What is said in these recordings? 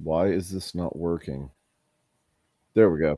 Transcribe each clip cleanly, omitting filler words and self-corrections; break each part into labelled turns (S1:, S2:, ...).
S1: Why is this not working? There we go.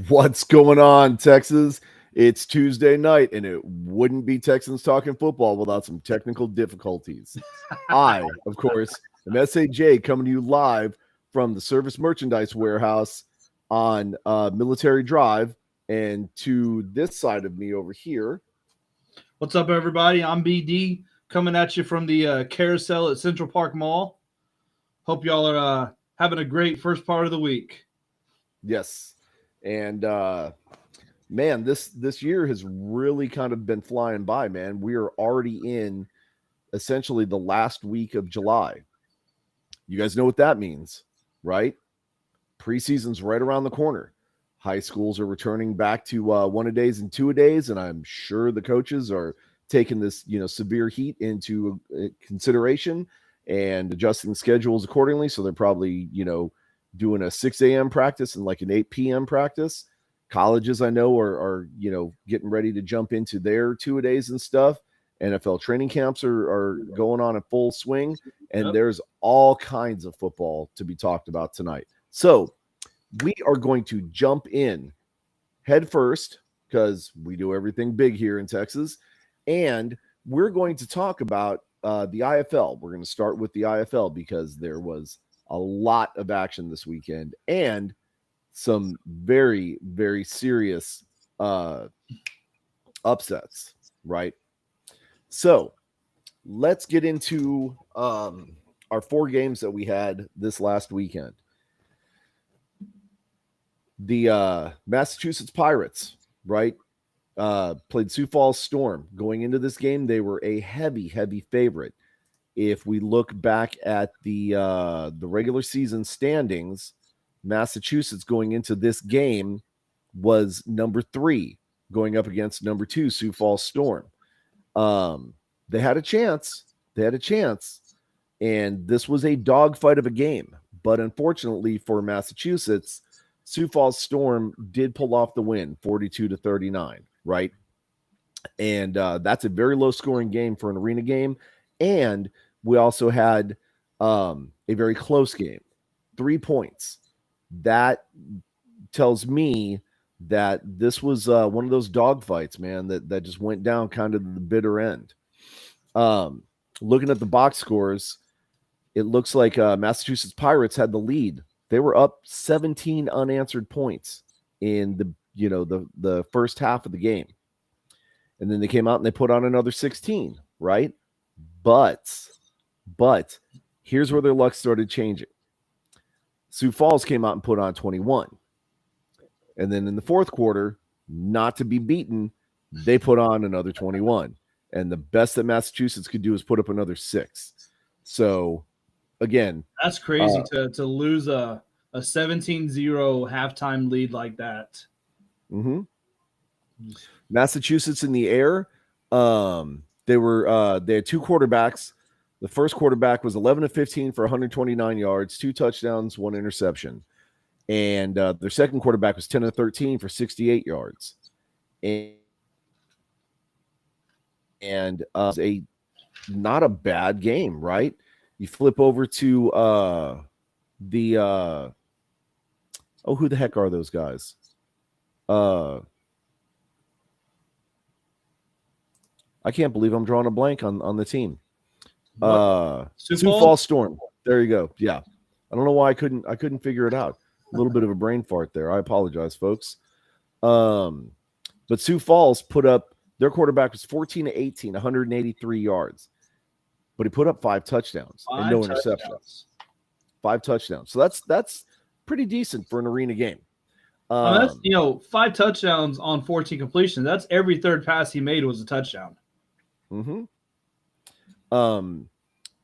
S1: What's going on, Texas? It's Tuesday night, and it wouldn't be Texans talking football without some technical difficulties. I, of course, am SAJ coming to you live from the Service Merchandise Warehouse on Military Drive. And to this side of me over here,
S2: What's up, everybody? I'm BD coming at you from the carousel at Central Park Mall. Hope y'all are having a great first part of the week.
S1: yes. And man, this year has really kind of been flying by, man. We are already in essentially the last week of July. You guys know what that means, right? Preseason's right around the corner. High schools are returning back to one-a-days and two-a-days, and I'm sure the coaches are taking this, severe heat into consideration and adjusting schedules accordingly. So they're probably, doing a 6 a.m. practice and like an 8 p.m. practice. Colleges I know are getting ready to jump into their two-a-days and stuff. NFL training camps are going on in full swing, and there's all kinds of football to be talked about tonight. So we are going to jump in head first because we do everything big here in Texas, and we're going to talk about the IFL. We're going to start with the IFL because there was a lot of action this weekend and some very, very serious upsets, right? So let's get into our 4 games that we had this last weekend. The Massachusetts Pirates, right, played Sioux Falls Storm. Going into this game, they were a heavy, heavy favorite. If we look back at the regular season standings, Massachusetts going into this game was number 3, going up against number 2, Sioux Falls Storm. They had a chance. And this was a dogfight of a game. But unfortunately for Massachusetts, Sioux Falls Storm did pull off the win, 42-39, right? And that's a very low-scoring game for an arena game. And we also had a very close game, 3 points. That tells me that this was one of those dogfights, man, that just went down kind of the bitter end. Looking at the box scores, it looks like Massachusetts Pirates had the lead. They were up 17 unanswered points in the first half of the game. And then they came out and they put on another 16, right? But here's where their luck started changing. Sioux Falls came out and put on 21. And then in the fourth quarter, not to be beaten, they put on another 21. And the best that Massachusetts could do is put up another 6. So, again,
S2: That's crazy to lose a 17-0 halftime lead like that.
S1: Mm-hmm. Massachusetts in the air. They had 2 quarterbacks. The first quarterback was 11 of 15 for 129 yards, 2 touchdowns, 1 interception. And their second quarterback was 10 of 13 for 68 yards. And a not a bad game, right? You flip over to who the heck are those guys? I can't believe I'm drawing a blank on the team.
S2: What?
S1: Sioux Falls Storm. There you go. Yeah. I don't know why I couldn't figure it out. A little bit of a brain fart there. I apologize, folks. But Sioux Falls put up, their quarterback was 14 to 18, 183 yards. But he put up 5 touchdowns and no interceptions. 5 touchdowns. So that's pretty decent for an arena game.
S2: That's 5 touchdowns on 14 completions. That's every third pass he made was a touchdown.
S1: Mm-hmm.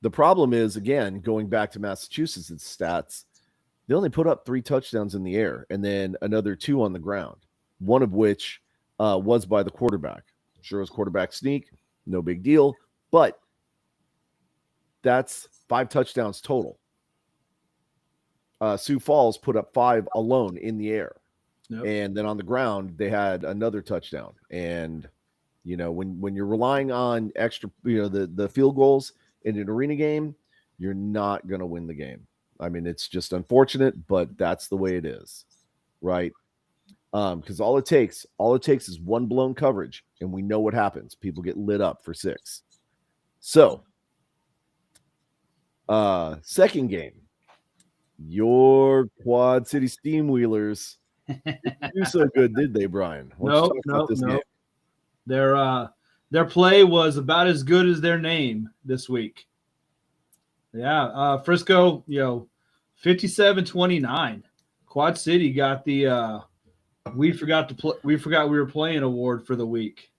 S1: The problem is, again, going back to Massachusetts' stats, they only put up 3 touchdowns in the air and then another 2 on the ground, one of which was by the quarterback. Sure, it was quarterback sneak, no big deal, but that's 5 touchdowns total. Sioux Falls put up 5 alone in the air. Yep. And then on the ground, they had another touchdown. And, when you're relying on extra, the field goals in an arena game, you're not going to win the game. I mean, it's just unfortunate, but that's the way it is, right? Because all it takes is one blown coverage, and we know what happens. People get lit up for 6. So, second game, your Quad City Steamwheelers didn't do so good, did they, Brian?
S2: No. Their play was about as good as their name this week. Yeah, Frisco, 57-29. Quad City got the we forgot we were playing award for the week.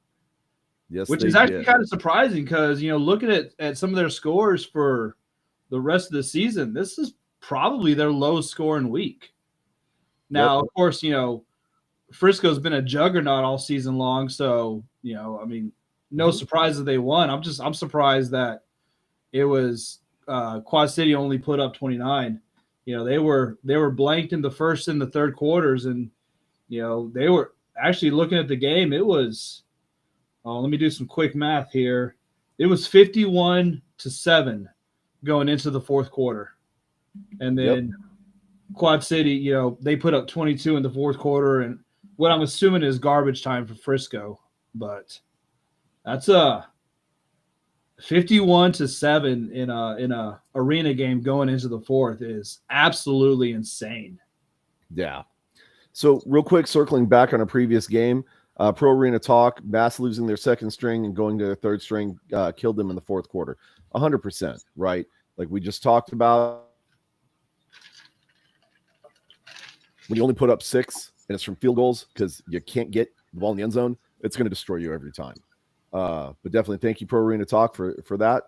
S1: Yes,
S2: which is actually kind of surprising because looking at some of their scores for the rest of the season, this is probably their lowest scoring week. Now, of course, Frisco's been a juggernaut all season long, so no surprise that they won. I'm surprised that it was Quad City only put up 29. They were blanked in the first and the third quarters, and they were actually looking at the game. It was let me do some quick math here. It was 51-7 going into the fourth quarter, and then Quad City, they put up 22 in the fourth quarter, and what I'm assuming is garbage time for Frisco, but that's 51-7 in a arena game going into the fourth is absolutely insane.
S1: Yeah. So real quick, circling back on a previous game, Pro Arena Talk, Bass losing their second string and going to their third string killed them in the fourth quarter. 100%, right? Like we just talked about. When you only put up 6 and it's from field goals because you can't get the ball in the end zone, it's going to destroy you every time. But definitely thank you, Pro Arena Talk, for that.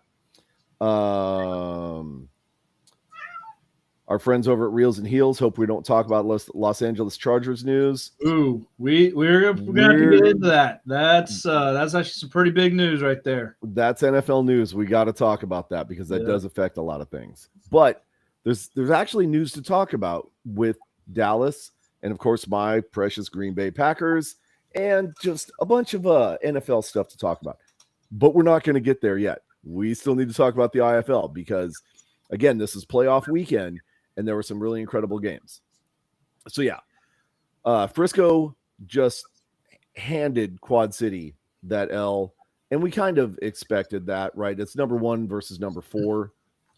S1: Our friends over at Reels and Heels hope we don't talk about Los Angeles Chargers news.
S2: Ooh, we're gonna have to get into that. That's actually some pretty big news right there.
S1: That's NFL news. We got to talk about that because that does affect a lot of things. But there's actually news to talk about with Dallas and, of course, my precious Green Bay Packers and just a bunch of NFL stuff to talk about. But we're not going to get there yet. We still need to talk about the IFL because, again, this is playoff weekend and there were some really incredible games. So, yeah, Frisco just handed Quad City that L, and we kind of expected that, right? It's number 1 versus number 4.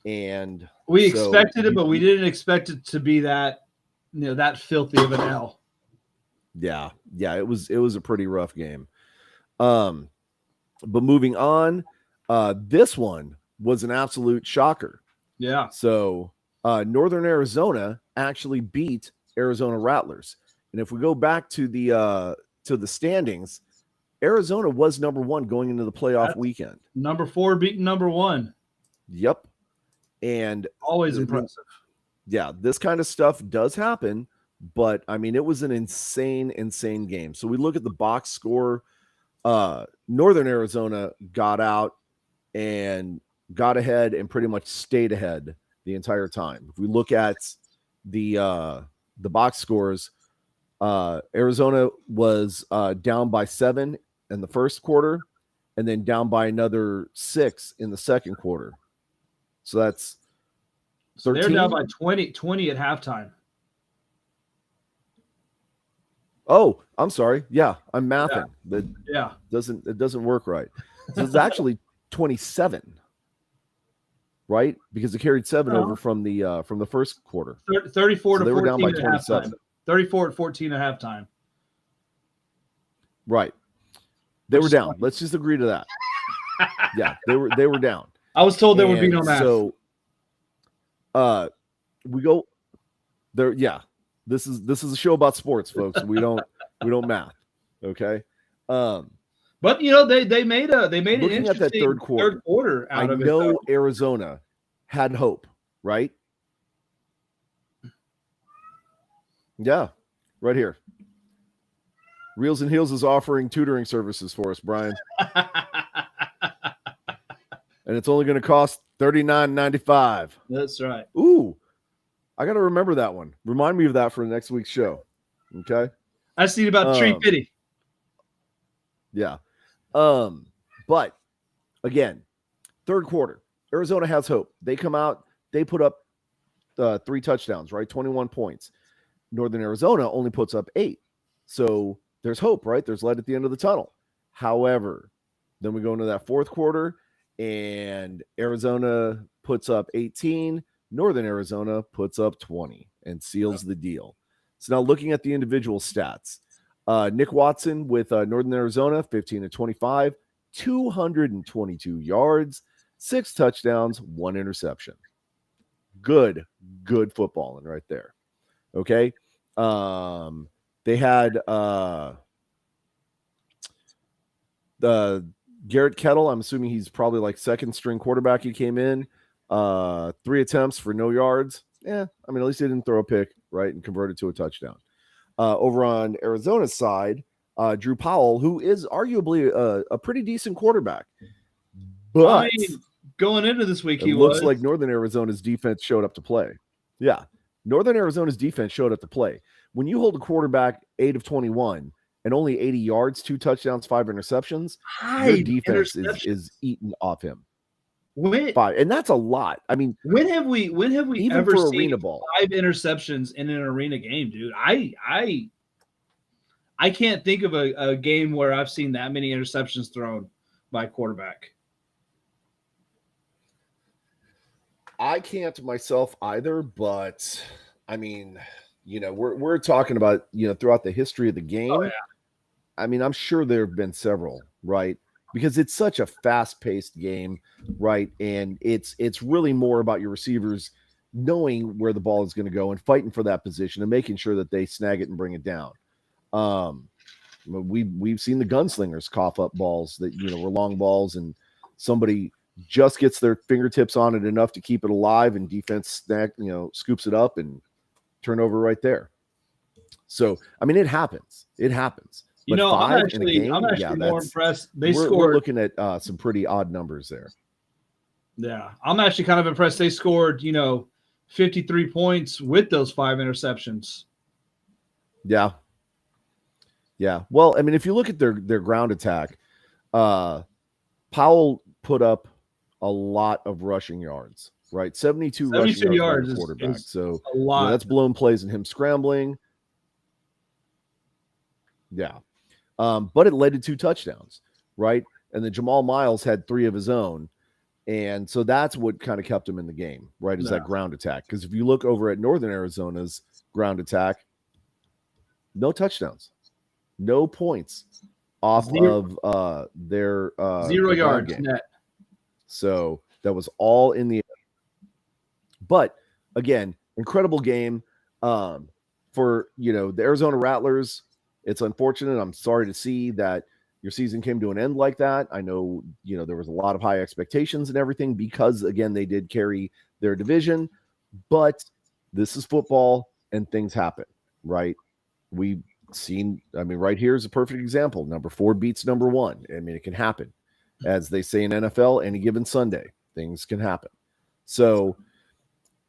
S1: And
S2: we expected it, but we didn't expect it to be that, that filthy of an L.
S1: Yeah, it was a pretty rough game. But moving on, this one was an absolute shocker.
S2: Yeah.
S1: So Northern Arizona actually beat Arizona Rattlers, and if we go back to the standings, Arizona was number 1 going into the playoff weekend.
S2: Number 4 beating number 1.
S1: Yep. And
S2: always impressive.
S1: Yeah, this kind of stuff does happen, but I mean, it was an insane game. So we look at the box score. Northern Arizona got out and got ahead and pretty much stayed ahead the entire time. If we look at the box scores, Arizona was down by 7 in the first quarter and then down by another 6 in the second quarter. So that's 13.
S2: They're down by 20 at halftime.
S1: Oh, I'm sorry. Yeah, I'm mathing.
S2: Yeah.
S1: It doesn't work right. So it's actually 27, right? Because it carried 7 over from the first quarter.
S2: 34
S1: so
S2: to
S1: they were
S2: 14
S1: down by
S2: at
S1: 27.
S2: halftime. 34 at 14 at halftime.
S1: Right. They were down. Let's just agree to that. Yeah, they were down.
S2: I was told there would be no math.
S1: So we go there. Yeah. This is a show about sports, folks. We don't math. Okay.
S2: But they made an
S1: looking at that
S2: interesting
S1: third quarter
S2: out of it.
S1: I know Arizona had hope, right? Yeah, right here. Reels and Heels is offering tutoring services for us, Brian. And it's only going to cost $39.95.
S2: That's right.
S1: Ooh, I got to remember that one. Remind me of that for next week's show. Okay.
S2: I see about $350.
S1: Yeah. But again, third quarter, Arizona has hope. They come out, they put up 3 touchdowns, right? 21 points. Northern Arizona only puts up 8. So there's hope, right? There's light at the end of the tunnel. However, then we go into that fourth quarter and Arizona puts up 18. Northern Arizona puts up 20 and seals the deal. So now looking at the individual stats, Nick Watson with Northern Arizona, 15 to 25, 222 yards, 6 touchdowns, 1 interception. Good footballing right there. Okay. They had the Garrett Kettle. I'm assuming he's probably like second string quarterback. He came in 3 attempts for no yards. Yeah, I mean, at least he didn't throw a pick, right, and converted to a touchdown. Over on Arizona's side, Drew Powell, who is arguably a pretty decent quarterback, but
S2: going into this week,
S1: it looks like Northern Arizona's defense showed up to play. Yeah, Northern Arizona's defense showed up to play. When you hold a quarterback 8 of 21 and only 80 yards, 2 touchdowns, 5 interceptions, your defense is eating off him. 5, and that's a lot. I mean,
S2: when have we
S1: even
S2: ever
S1: for
S2: seen
S1: arena ball
S2: 5 interceptions in an arena game, dude? I can't think of a game where I've seen that many interceptions thrown by a quarterback.
S1: I can't myself either, but I mean, we're talking about, throughout the history of the game.
S2: Oh, yeah.
S1: I mean, I'm sure there have been several, right? Because it's such a fast-paced game, right? And it's really more about your receivers knowing where the ball is going to go and fighting for that position and making sure that they snag it and bring it down. We've seen the gunslingers cough up balls that were long balls, and somebody just gets their fingertips on it enough to keep it alive, and defense scoops it up and turnover right there. So I mean, it happens. But
S2: I'm actually more impressed. We're
S1: looking at some pretty odd numbers there.
S2: Yeah, I'm actually kind of impressed. They scored 53 points with those 5 interceptions.
S1: Yeah. Well, I mean, if you look at their ground attack, Powell put up a lot of rushing yards, right? 72 rushing yards by the quarterback. So
S2: a lot.
S1: That's blown plays and him scrambling. Yeah. But it led to 2 touchdowns, right? And then Jamal Miles had 3 of his own. And so that's what kind of kept him in the game, right? Is that ground attack. Because if you look over at Northern Arizona's ground attack, no touchdowns, no points off of their
S2: 0 yards
S1: game.
S2: net.
S1: So that was all in the air. But again, incredible game for the Arizona Rattlers. It's unfortunate. I'm sorry to see that your season came to an end like that. I know, there was a lot of high expectations and everything because, again, they did carry their division. But this is football and things happen, right? We've seen, right here is a perfect example. Number 4 beats number 1. I mean, it can happen. As they say in NFL, any given Sunday, things can happen. So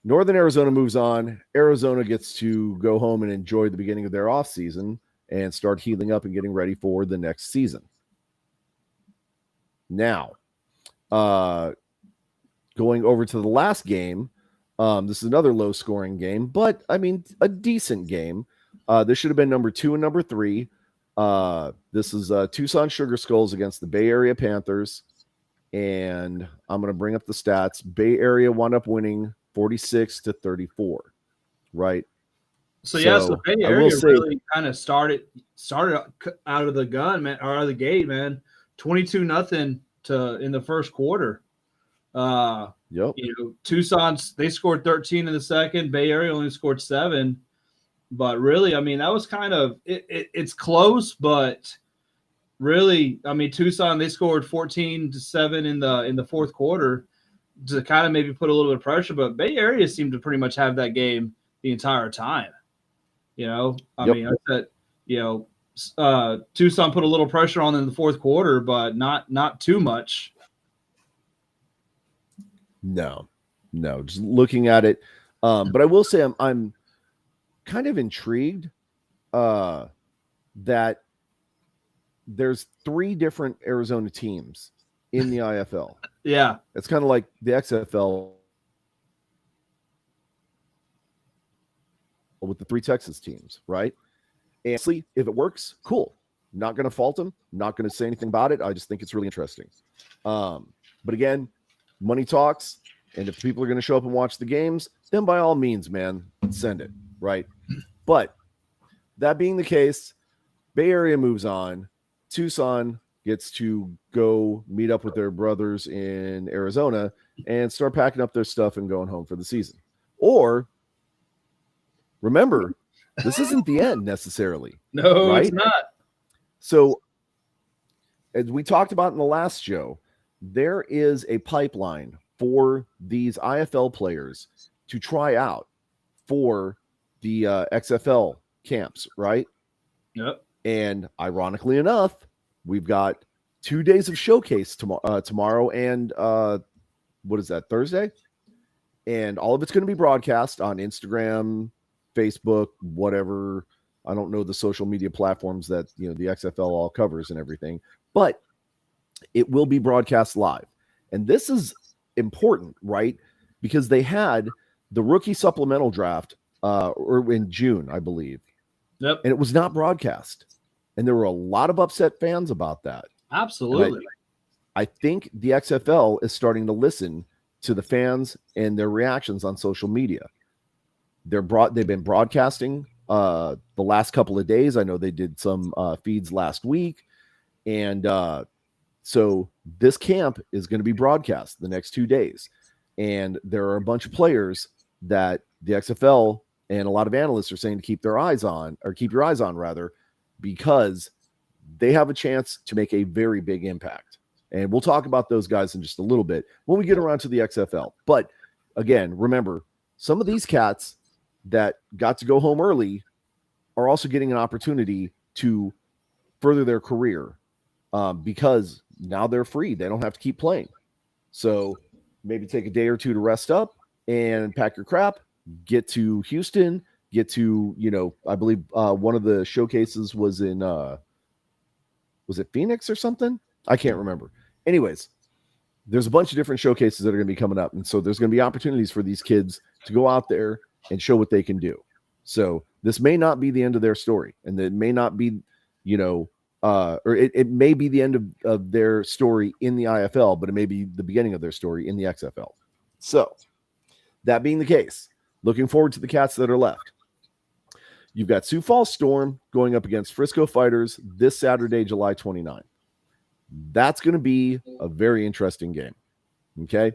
S1: Northern Arizona moves on. Arizona gets to go home and enjoy the beginning of their offseason and start healing up and getting ready for the next season. Now, going over to the last game, this is another low-scoring game, but, I mean, a decent game. This should have been number 2 and number 3. This is Tucson Sugar Skulls against the Bay Area Panthers. and I'm going to bring up the stats. Bay Area wound up winning 46-34, right?
S2: So Bay Area
S1: say,
S2: really kind of started out of the gun, man, or out of the gate, man. 22-0 in the first quarter.
S1: Yep.
S2: Tucson, they scored 13 in the second. Bay Area only scored 7. But really, I mean, that was kind of it's close, but really, I mean, Tucson, they scored 14-7 in the fourth quarter to kind of maybe put a little bit of pressure. But Bay Area seemed to pretty much have that game the entire time. I mean, I said, Tucson put a little pressure on in the fourth quarter, but not too much.
S1: No, just looking at it. But I will say I'm kind of intrigued that there's 3 different Arizona teams in the IFL.
S2: Yeah.
S1: It's kind of like the XFL with the 3 Texas teams, right? And see, if it works, cool. Not going to fault them. Not going to say anything about it. I just think it's really interesting. But again, money talks. And if people are going to show up and watch the games, then by all means, man, send it, right? But that being the case, Bay Area moves on. Tucson gets to go meet up with their brothers in Arizona and start packing up their stuff and going home for the season. Or remember, this isn't the end necessarily.
S2: No,
S1: right?
S2: It's not.
S1: So as we talked about in the last show, there is a pipeline for these IFL players to try out for the XFL camps, right?
S2: Yep.
S1: And ironically enough, we've got 2 days of showcase tomorrow and what is that, Thursday? And all of it's going to be broadcast on Instagram, Facebook, whatever. I don't know the social media platforms that the XFL all covers and everything, but it will be broadcast live. And this is important, right? Because they had the rookie supplemental draft or in June, I believe.
S2: Yep.
S1: And it was not broadcast. And there were a lot of upset fans about that.
S2: Absolutely.
S1: I think the XFL is starting to listen to the fans and their reactions on social media. They've been broadcasting the last couple of days. I know they did some feeds last week. And so this camp is going to be broadcast the next 2 days. And there are a bunch of players that the XFL and a lot of analysts are saying to keep your eyes on rather, because they have a chance to make a very big impact. And we'll talk about those guys in just a little bit when we get around to the XFL. But again, remember, some of these cats that got to go home early are also getting an opportunity to further their career because now they're free. They don't have to keep playing. So maybe take a day or two to rest up and pack your crap, get to Houston, get to, I believe one of the showcases was in, was it Phoenix or something? I can't remember. Anyways, there's a bunch of different showcases that are going to be coming up. And so there's going to be opportunities for these kids to go out there and show what they can do. So this may not be the end of their story, and it may not be, or it may be the end of their story in the IFL, but it may be the beginning of their story in the XFL. So that being the case, looking forward to the cats that are left. You've got Sioux Falls Storm going up against Frisco Fighters this Saturday, July 29th. That's going to be a very interesting game. Okay.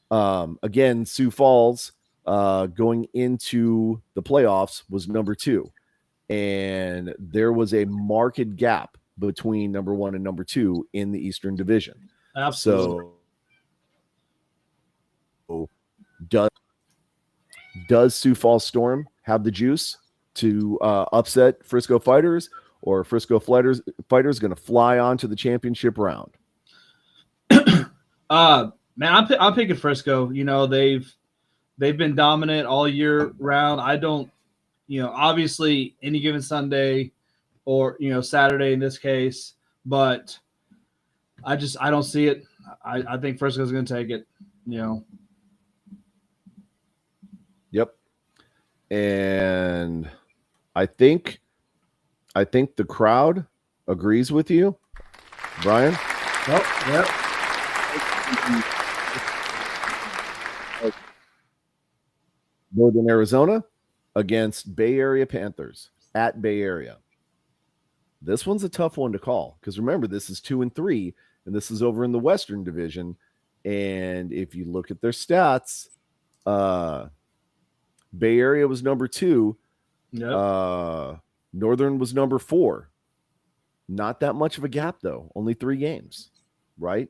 S1: Again, Sioux Falls going into the playoffs was number 2. And there was a marked gap between number 1 and number 2 in the Eastern Division.
S2: Absolutely.
S1: So does Sioux Falls Storm have the juice to upset Frisco Fighters, or Frisco Fighters going to fly on to the championship round?
S2: Man, I'm picking Frisco. They've been dominant all year round. I don't, obviously any given Sunday or, Saturday in this case, but I don't see it. I think Frisco's going to take it,
S1: Yep. And I think the crowd agrees with you, Brian.
S2: Oh, yep.
S1: Northern Arizona against Bay Area Panthers at Bay Area. This one's a tough one to call because remember, this is 2-3, and this is over in the Western Division. And if you look at their stats, Bay Area was number 2. Yep. Northern was number 4. Not that much of a gap, though. Only 3 games, right?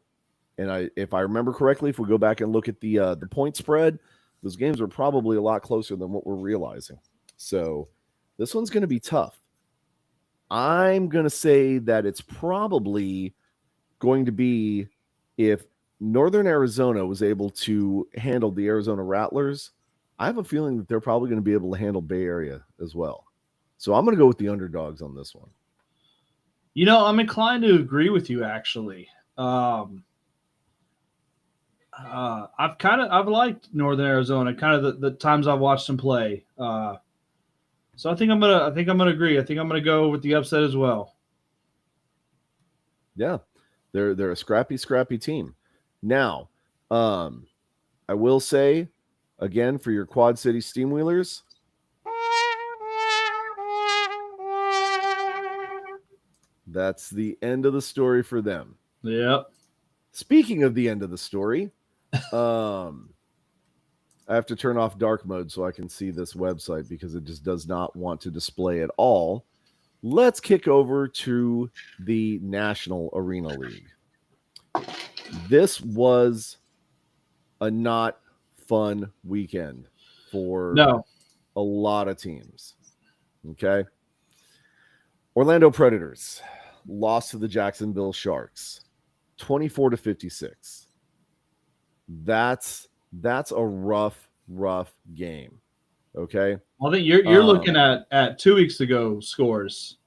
S1: And if I remember correctly, if we go back and look at the point spread, those games are probably a lot closer than what we're realizing. So this one's going to be tough. I'm going to say that it's probably going to be if Northern Arizona was able to handle the Arizona Rattlers, I have a feeling that they're probably going to be able to handle Bay Area as well. So I'm going to go with the underdogs on this one.
S2: You know, I'm inclined to agree with you, actually. I've liked Northern Arizona, kind of the times I've watched them play. So I think I'm gonna agree. I think I'm gonna go with the upset as well.
S1: Yeah, they're a scrappy team. Now, I will say again for your Quad City Steamwheelers, that's the end of the story for them.
S2: Yep.
S1: Speaking of the end of the story, I have to turn off dark mode so I can see this website because it just does not want to display at all. Let's kick over to the National Arena League. This was a not fun weekend for a lot of teams. Okay. Orlando Predators lost to the Jacksonville Sharks 24-56. That's a rough game. Okay.
S2: I think you're looking at 2 weeks ago scores.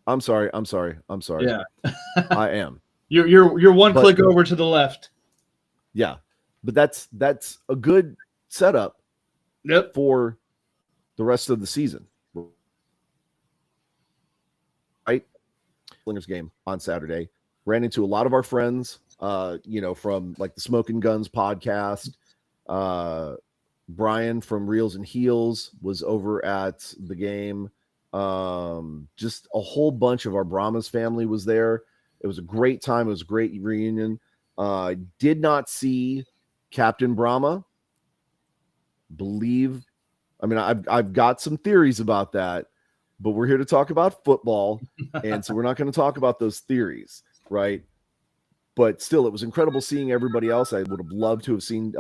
S1: I'm sorry.
S2: Yeah.
S1: I am.
S2: You're one click over to the left.
S1: Yeah. But that's a good setup for the rest of the season. Right? Slingers game on Saturday. Ran into a lot of our friends, from like the Smoking Guns podcast. Brian from Reels and Heels was over at the game. Just a whole bunch of our Brahmas family was there. It was a great time. It was a great reunion. Did not see Captain Brahma. I've got some theories about that, but we're here to talk about football. And so we're not going to talk about those theories, right? But still, it was incredible seeing everybody else. I would have loved to have seen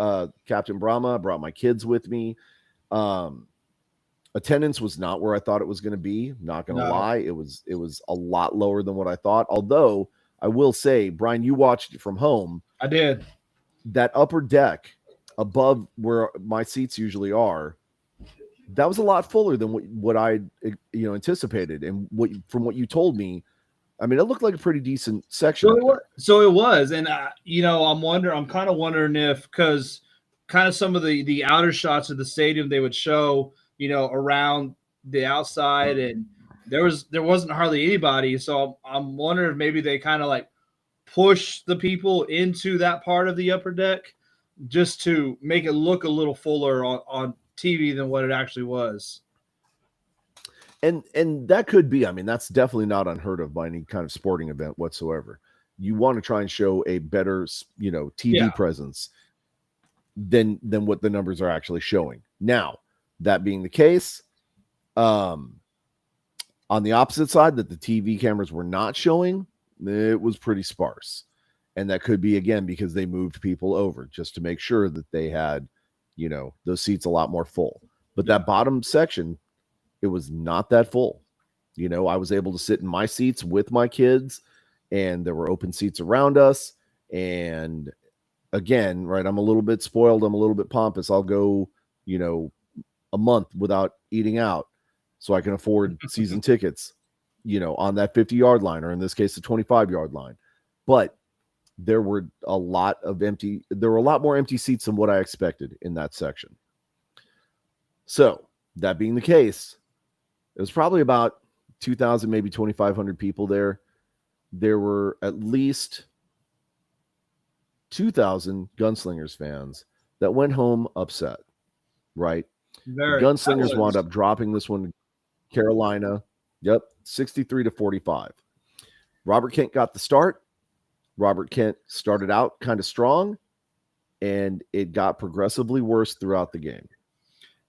S1: Captain Brahma. I brought my kids with me. Attendance was not where I thought it was going to be. Not going to lie. It was a lot lower than what I thought. Although I will say, Brian, you watched it from home.
S2: I did.
S1: That upper deck above where my seats usually are, that was a lot fuller than what I anticipated. And from what you told me, I mean, it looked like a pretty decent section.
S2: So it was. And, I'm kind of wondering if, because kind of some of the outer shots of the stadium they would show, around the outside, and there wasn't hardly anybody. So I'm wondering if maybe they kind of like push the people into that part of the upper deck just to make it look a little fuller on TV than what it actually was.
S1: And that could be, I mean, that's definitely not unheard of by any kind of sporting event whatsoever. You want to try and show a better, TV presence than what the numbers are actually showing. Now, that being the case, on the opposite side that the TV cameras were not showing, it was pretty sparse. And that could be, again, because they moved people over just to make sure that they had, those seats a lot more full. But that bottom section, it was not that full. I was able to sit in my seats with my kids, and there were open seats around us. And again, right, I'm a little bit spoiled. I'm a little bit pompous. I'll go, a month without eating out so I can afford season tickets, on that 50-yard line, or in this case, the 25-yard line. But there were a lot more empty seats than what I expected in that section. So that being the case, it was probably about 2,000, maybe 2,500 people there. There were at least 2,000 Gunslingers fans that went home upset, right?
S2: Very.
S1: Gunslingers wound up dropping this one to Carolina. Yep, 63-45. Robert Kent got the start. Robert Kent started out kind of strong, and it got progressively worse throughout the game.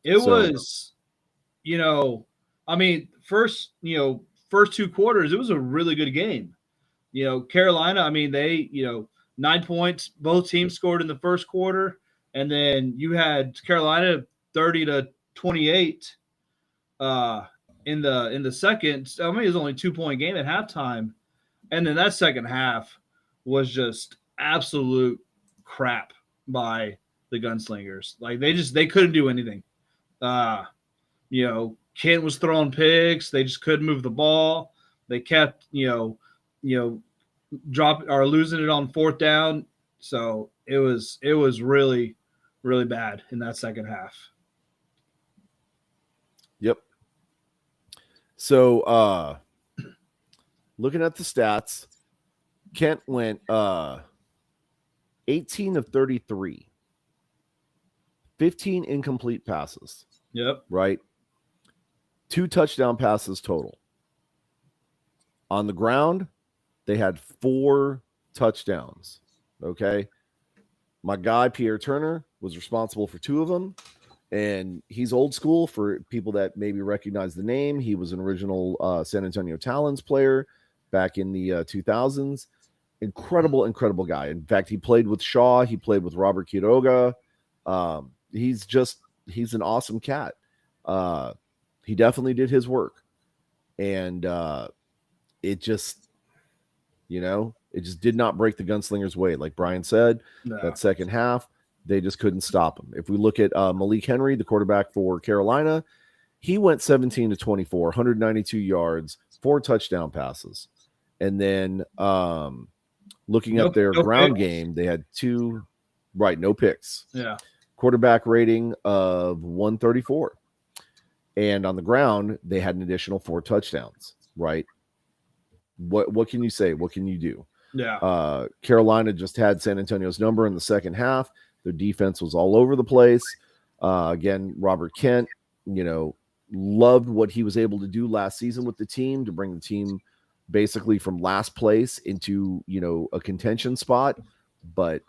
S2: It was, I mean, first 2 quarters, it was a really good game. Carolina, I mean, they, 9 points, both teams scored in the first quarter, and then you had Carolina 30-28 in the second. I mean, it was only 2-point game at halftime, and then that second half was just absolute crap by the Gunslingers. Like they couldn't do anything. Kent was throwing picks. They just couldn't move the ball. They kept, drop or losing it on fourth down. So it was really, really bad in that second half.
S1: Yep. So looking at the stats, Kent went 18 of 33, 15 incomplete passes.
S2: Yep.
S1: Right? 2 touchdown passes total. On the ground, they had 4 touchdowns. Okay. My guy, Pierre Turner, was responsible for 2 of them. And he's old school for people that maybe recognize the name. He was an original San Antonio Talons player back in the 2000s. Incredible guy. In fact, he played with Shaw. He played with Robert Quiroga. He's an awesome cat. He definitely did his work. And it just did not break the Gunslingers' way. Like Brian said, that second half, they just couldn't stop him. If we look at Malik Henry, the quarterback for Carolina, he went 17-24, 192 yards, 4 touchdown passes. And then looking at their ground game, they had 2, no picks.
S2: Yeah.
S1: Quarterback rating of 134. And on the ground, they had an additional 4 touchdowns, right? What can you say? What can you do?
S2: Yeah.
S1: Carolina just had San Antonio's number in the second half. Their defense was all over the place. Again, Robert Kent, loved what he was able to do last season with the team to bring the team basically from last place into, a contention spot. But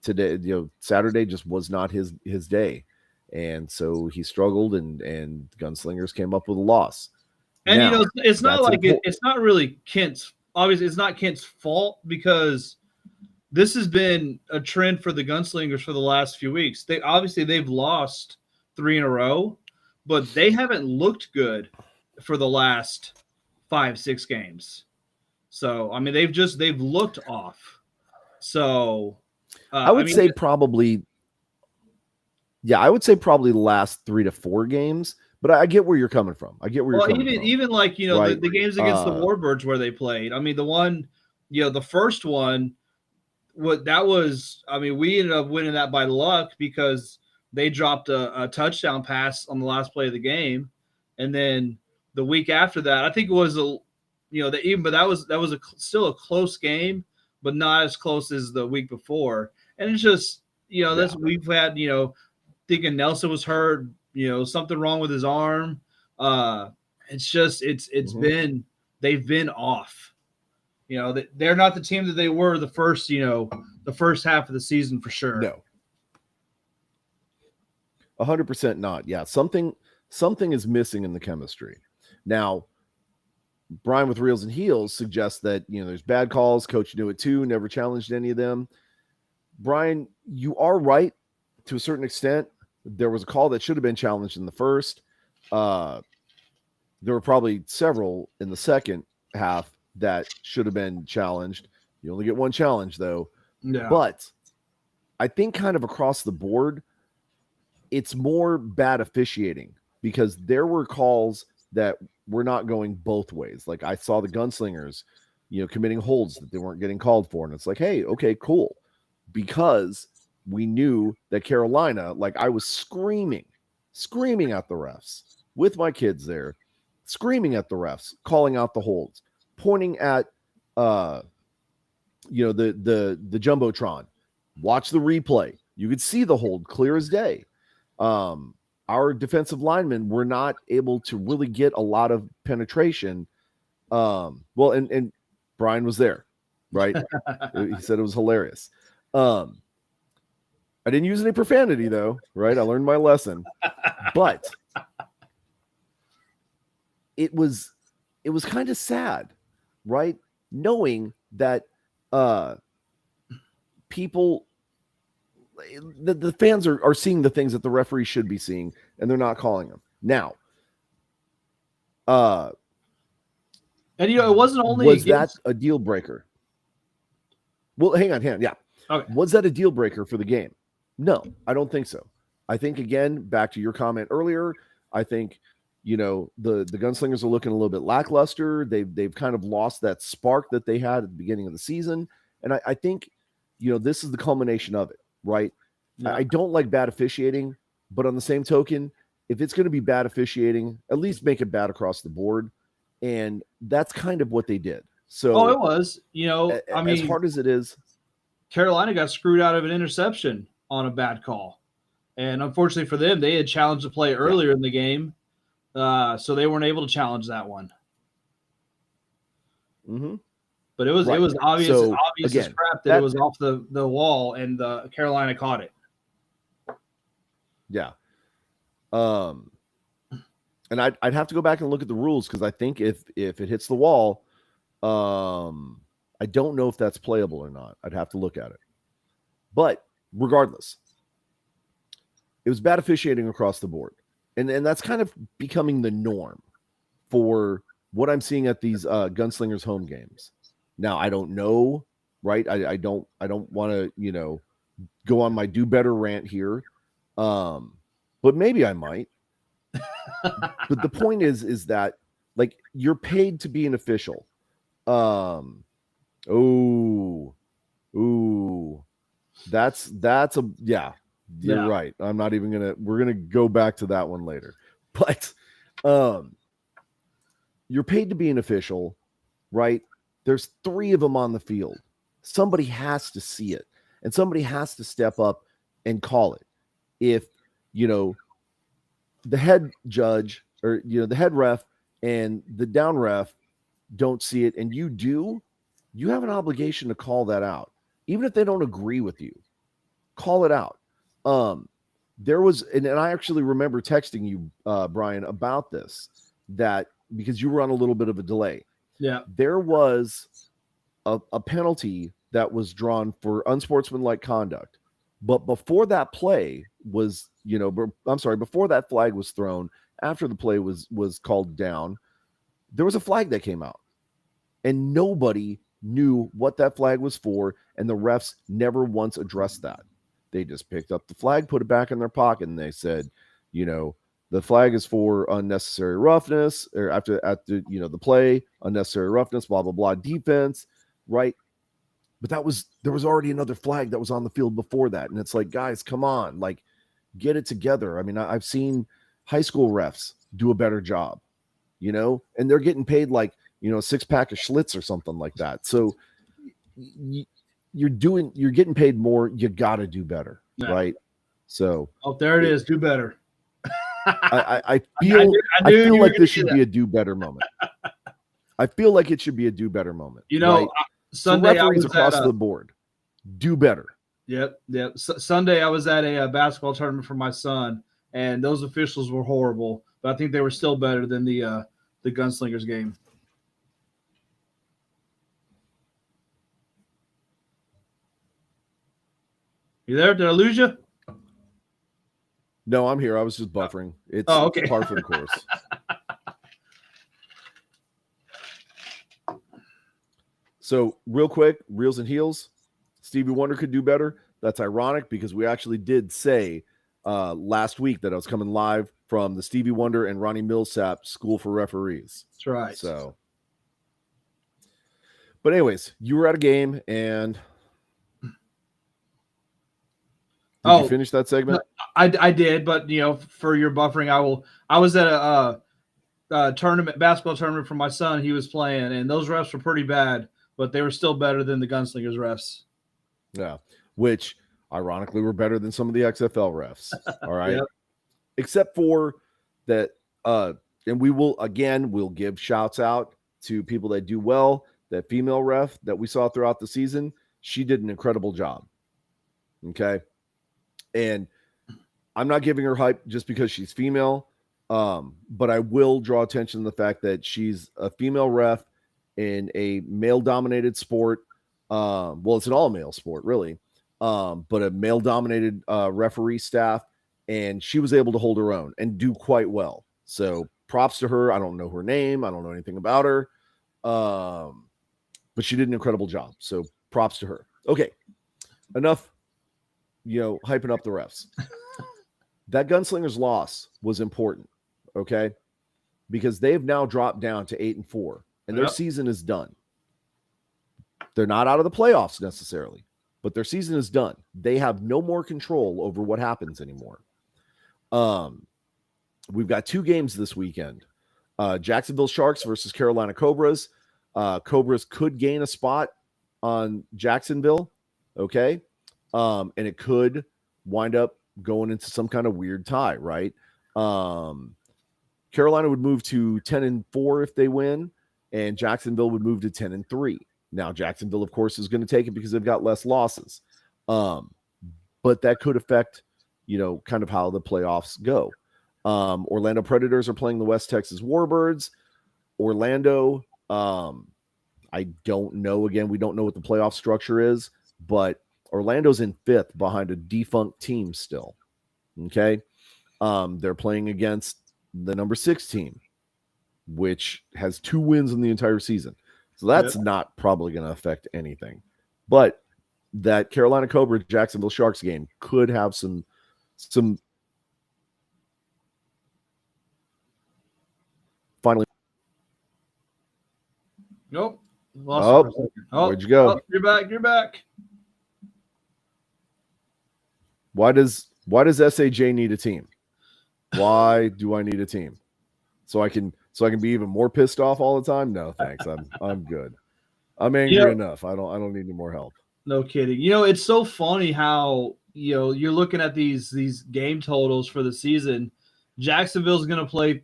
S1: today, Saturday just was not his day. And so he struggled and Gunslingers came up with a loss.
S2: And now, it's not like it's not really Kent's, obviously it's not Kent's fault, because this has been a trend for the Gunslingers for the last few weeks. They've lost 3 in a row, but they haven't looked good for the last 5-6 games. So I mean, they've looked off. So
S1: I would say probably the last 3 to 4 games, but I get where you're coming from.
S2: Even like, right? the games against the Warbirds where they played. I mean, the one, the first one, we ended up winning that by luck because they dropped a touchdown pass on the last play of the game. And then the week after that, I think it was that was still a close game, but not as close as the week before. And it's just, we've had, thinking Nelson was hurt, something wrong with his arm. It's just, they've been off. They're not the team that they were the first half of the season for sure.
S1: No, 100% not. Yeah, something is missing in the chemistry. Now, Brian with Reels and Heels suggests that there's bad calls. Coach knew it too. Never challenged any of them. Brian, you are right to a certain extent. There was a call that should have been challenged in the first. There were probably several in the second half that should have been challenged. You only get one challenge, though.
S2: Yeah.
S1: But I think kind of across the board, it's more bad officiating because there were calls that were not going both ways. Like I saw the Gunslingers, committing holds that they weren't getting called for. And it's like, hey, okay, cool. Because we knew that Carolina, like I was screaming at the refs with my kids there, screaming at the refs, calling out the holds, pointing at the jumbotron, watch the replay. You could see the hold clear as day. Our defensive linemen were not able to really get a lot of penetration. Well, and Brian was there, right? He said it was hilarious. I didn't use any profanity though, right? I learned my lesson, but it was kind of sad, right? Knowing that people, the fans are seeing the things that the referee should be seeing, and they're not calling them now.
S2: And it wasn't only
S1: was that a deal breaker? Well, hang on. Yeah.
S2: Okay.
S1: Was that a deal breaker for the game? No, I don't think so. I think, again, back to your comment earlier, I think, the Gunslingers are looking a little bit lackluster. They've kind of lost that spark that they had at the beginning of the season. And I think, this is the culmination of it, right? Yeah. I don't like bad officiating, but on the same token, if it's going to be bad officiating, at least make it bad across the board. And that's kind of what they did. So,
S2: it was,
S1: as hard as it is,
S2: Carolina got screwed out of an interception on a bad call. And unfortunately for them, they had challenged the play earlier in the game. So they weren't able to challenge that one.
S1: Mm-hmm.
S2: But it was obvious, obvious
S1: again,
S2: as crap that it was off the wall, and Carolina caught it.
S1: Yeah. And I'd have to go back and look at the rules, because I think if it hits the wall, I don't know if that's playable or not. I'd have to look at it. But regardless, it was bad officiating across the board. And that's kind of becoming the norm for what I'm seeing at these Gunslingers home games. Now, I don't know, right? I don't want to, go on my do better rant here. But maybe I might. But the point is that, like, you're paid to be an official. That's you're right. I'm not even we're gonna go back to that one later. But you're paid to be an official, right? There's 3 of them on the field. Somebody has to see it, and somebody has to step up and call it. If the head judge, or the head ref and the down ref don't see it, and you have an obligation to call that out. Even if they don't agree with you, call it out. There was, and I actually remember texting you, Brian, about this, that because you were on a little bit of a delay.
S2: Yeah.
S1: There was a penalty that was drawn for unsportsmanlike conduct. But before that play was, before that flag was thrown, after the play was called down, there was a flag that came out. And nobody knew what that flag was for, and the refs never once addressed that. They just picked up the flag, put it back in their pocket, and they said, the flag is for unnecessary roughness, or after the play, unnecessary roughness, blah, blah, blah, defense, right? But there was already another flag that was on the field before that. And it's like, guys, come on, like, get it together. I mean, I've seen high school refs do a better job, and they're getting paid like, a 6-pack of Schlitz or something like that. So you're getting paid more. You got to do better. Yeah. Right. So,
S2: there it is. Do better.
S1: I feel like this should be a do better moment. I feel like it should be a do better moment.
S2: Right? Sunday,
S1: so referees across the board, do better.
S2: Yep. Sunday, I was at a basketball tournament for my son, and those officials were horrible, but I think they were still better than the Gunslingers game. You there? Did I lose you?
S1: No, I'm here. I was just buffering. It's
S2: okay.
S1: Par for the course. So real quick, Reels and Heels, Stevie Wonder could do better. That's ironic because we actually did say last week that I was coming live from the Stevie Wonder and Ronnie Millsap School for Referees.
S2: That's right.
S1: So, but anyways, you were at a game, and did you finish that segment?
S2: I did, but for your buffering, I was at a basketball tournament for my son. He was playing, and those refs were pretty bad. but they were still better than the Gunslingers refs.
S1: Yeah, which ironically were better than some of the XFL refs. All right.
S2: Yep.
S1: Except for that, and we'll give shouts out to people that do well. That female ref that we saw throughout the season, she did an incredible job. Okay. And I'm not giving her hype just because she's female. But I will draw attention to the fact that she's a female ref in a male dominated sport. Well, it's an all male sport, really. But a male dominated referee staff, and she was able to hold her own and do quite well. So props to her. I don't know her name. I don't know anything about her. But she did an incredible job. So props to her. Okay. Enough, hyping up the refs. That Gunslingers loss was important. Okay. Because they've now dropped down to 8-4 and their season is done. They're not out of the playoffs necessarily, but their season is done. They have no more control over what happens anymore. We've got 2 games this weekend. Jacksonville Sharks versus Carolina Cobras. Cobras could gain a spot on Jacksonville. Okay. And it could wind up going into some kind of weird tie, right? Carolina would move to 10-4 if they win, and Jacksonville would move to 10-3. Now, Jacksonville, of course, is going to take it because they've got less losses. But that could affect, kind of how the playoffs go. Orlando Predators are playing the West Texas Warbirds. Orlando, I don't know. Again, we don't know what the playoff structure is, but Orlando's in 5th behind a defunct team still. Okay. They're playing against the number 6 team, which has 2 wins in the entire season. So that's not probably going to affect anything. But that Carolina Cobra Jacksonville Sharks game could have some finally.
S2: Nope. Lost
S1: Oh, where'd you go?
S2: Oh, you're back.
S1: Why does SAJ need a team? Why do I need a team? So I can be even more pissed off all the time? No, thanks. I'm good. I'm angry enough. I don't need any more help.
S2: No kidding. It's so funny how you're looking at these game totals for the season. Jacksonville's going to play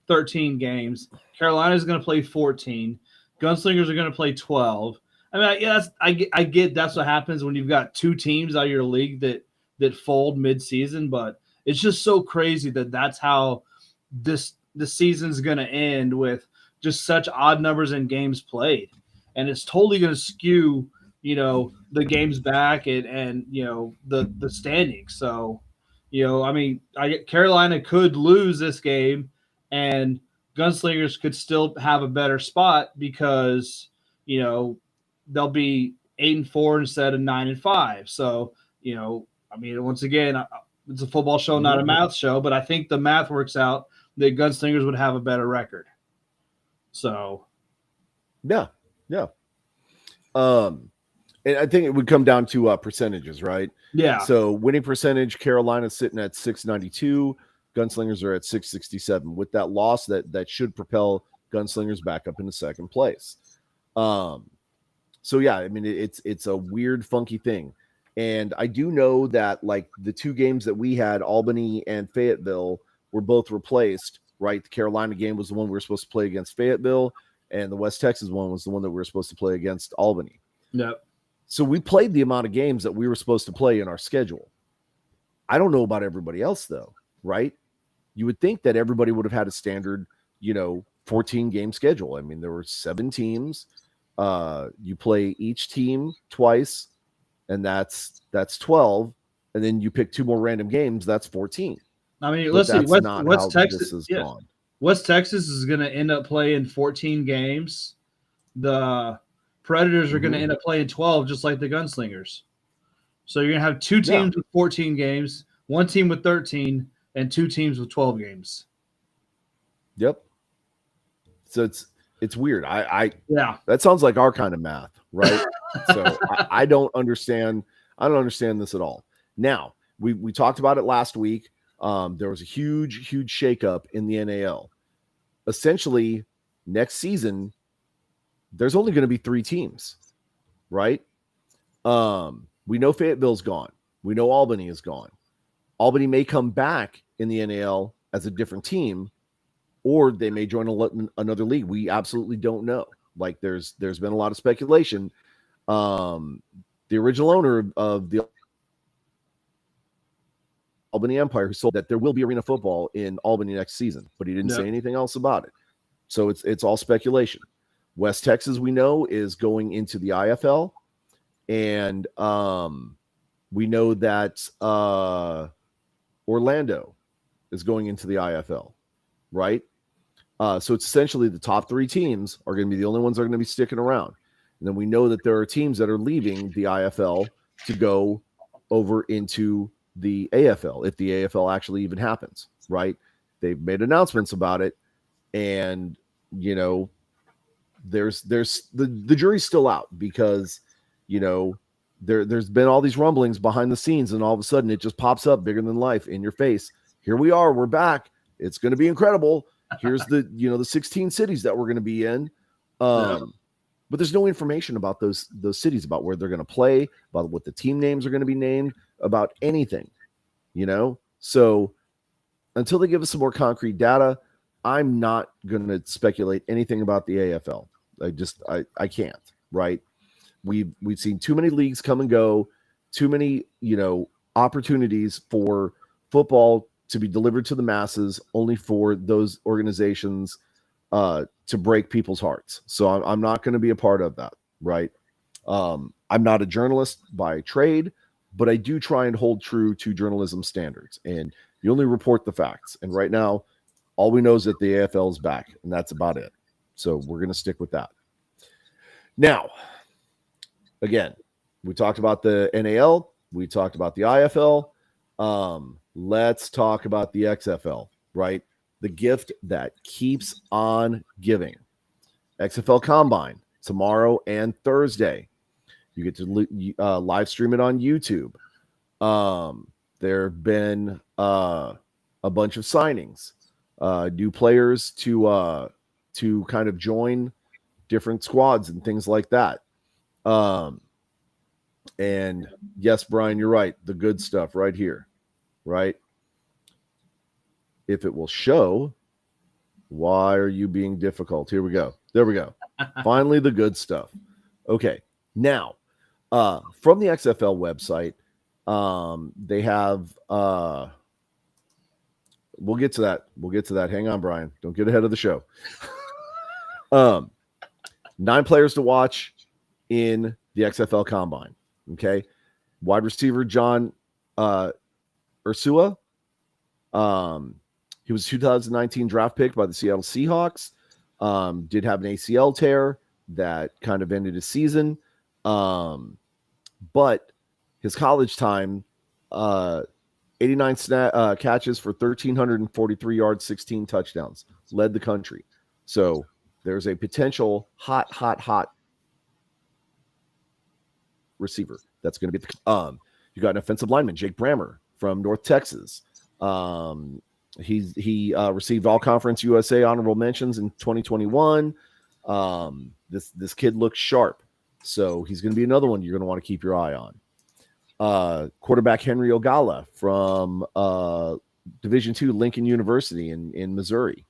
S2: 13 games. Carolina's going to play 14. Gunslingers are going to play 12. I mean, I get that's what happens when you've got 2 teams out of your league that fold mid-season, but it's just so crazy that that's how the season's going to end, with just such odd numbers in games played. And it's totally going to skew, the games back and the standings. So, Carolina could lose this game and Gunslingers could still have a better spot because, they'll be 8-4 instead of 9-5. So, once again, it's a football show, not a math show, but I think the math works out that Gunslingers would have a better record. So,
S1: yeah. And I think it would come down to percentages, right?
S2: Yeah.
S1: So winning percentage, Carolina's sitting at 692, Gunslingers are at 667. With that loss, that should propel Gunslingers back up into 2nd place. So yeah, I mean it's a weird, funky thing. And I do know that like the 2 games that we had, Albany and Fayetteville, were both replaced, right? The Carolina game was the one we were supposed to play against Fayetteville, and the West Texas one was the one that we were supposed to play against Albany.
S2: Yep.
S1: So we played the amount of games that we were supposed to play in our schedule. I don't know about everybody else though, right? You would think that everybody would have had a standard, 14 game schedule. I mean, there were 7 teams. You play each team twice, and that's 12. And then you pick 2 more random games. That's 14.
S2: I mean,
S1: But
S2: listen,
S1: West Texas is gone.
S2: West Texas is going to end up playing 14 games. The Predators are going to end up playing 12, just like the Gunslingers. So you're going to have 2 teams with 14 games, 1 team with 13, and 2 teams with 12 games.
S1: Yep. So it's weird.
S2: Yeah.
S1: That sounds like our kind of math, right? So I don't understand. I don't understand this at all. Now, we talked about it last week. There was a huge shakeup in the NAL. Essentially, next season, there's only going to be 3 teams, right? We know Fayetteville's gone. We know Albany is gone. Albany may come back in the NAL as a different team, or they may join another league. We absolutely don't know. Like there's been a lot of speculation. The original owner of the Albany Empire, who sold that there will be arena football in Albany next season, but he didn't say anything else about it. So it's all speculation. West Texas, we know, is going into the IFL, and we know that Orlando is going into the IFL, right? So it's essentially the top 3 teams are going to be the only ones that are going to be sticking around. And then we know that there are teams that are leaving the IFL to go over into the AFL, if the AFL actually even happens, right? They've made announcements about it, and you know, there's the jury's still out because you know there's been all these rumblings behind the scenes, and all of a sudden it just pops up bigger than life in your face. Here we are, we're back. It's going to be incredible. Here's the 16 cities that we're going to be in. But there's no information about those cities, about where they're going to play, about what the team names are going to be named, about anything, you know? So until they give us some more concrete data, I'm not going to speculate anything about the AFL. I can't, right? We've seen too many leagues come and go, too many, opportunities for football to be delivered to the masses, only for those organizations to break people's hearts. So I'm not going to be a part of that, right? I'm not a journalist by trade, but I do try and hold true to journalism standards, and you only report the facts. And right now, all we know is that the AFL is back, and that's about it. So we're going to stick with that. Now, again, we talked about the NAL, we talked about the IFL. Let's talk about the XFL, right? The gift that keeps on giving. XFL Combine tomorrow and Thursday. You get to live stream it on YouTube. There have been a bunch of signings, new players to kind of join different squads and things like that. And yes, Brian, you're right. The good stuff right here, right? If it will show, why are you being difficult? Here we go. There we go. Finally, the good stuff. Okay. Now, from the XFL website, they have, we'll get to that. We'll get to that. Hang on, Brian. Don't get ahead of the show. 9 players to watch in the XFL Combine. Okay. Wide receiver, John Ursua. He was a 2019 draft pick by the Seattle Seahawks. Did have an ACL tear that kind of ended his season. But his college time, 89 catches for 1,343 yards, 16 touchdowns, led the country. So there's a potential hot receiver that's going to be. You got an offensive lineman, Jake Brammer from North Texas. He received all conference USA honorable mentions in 2021. This kid looks sharp, so he's going to be another one you're going to want to keep your eye on. Quarterback Henry Ogala from Division II Lincoln University in Missouri.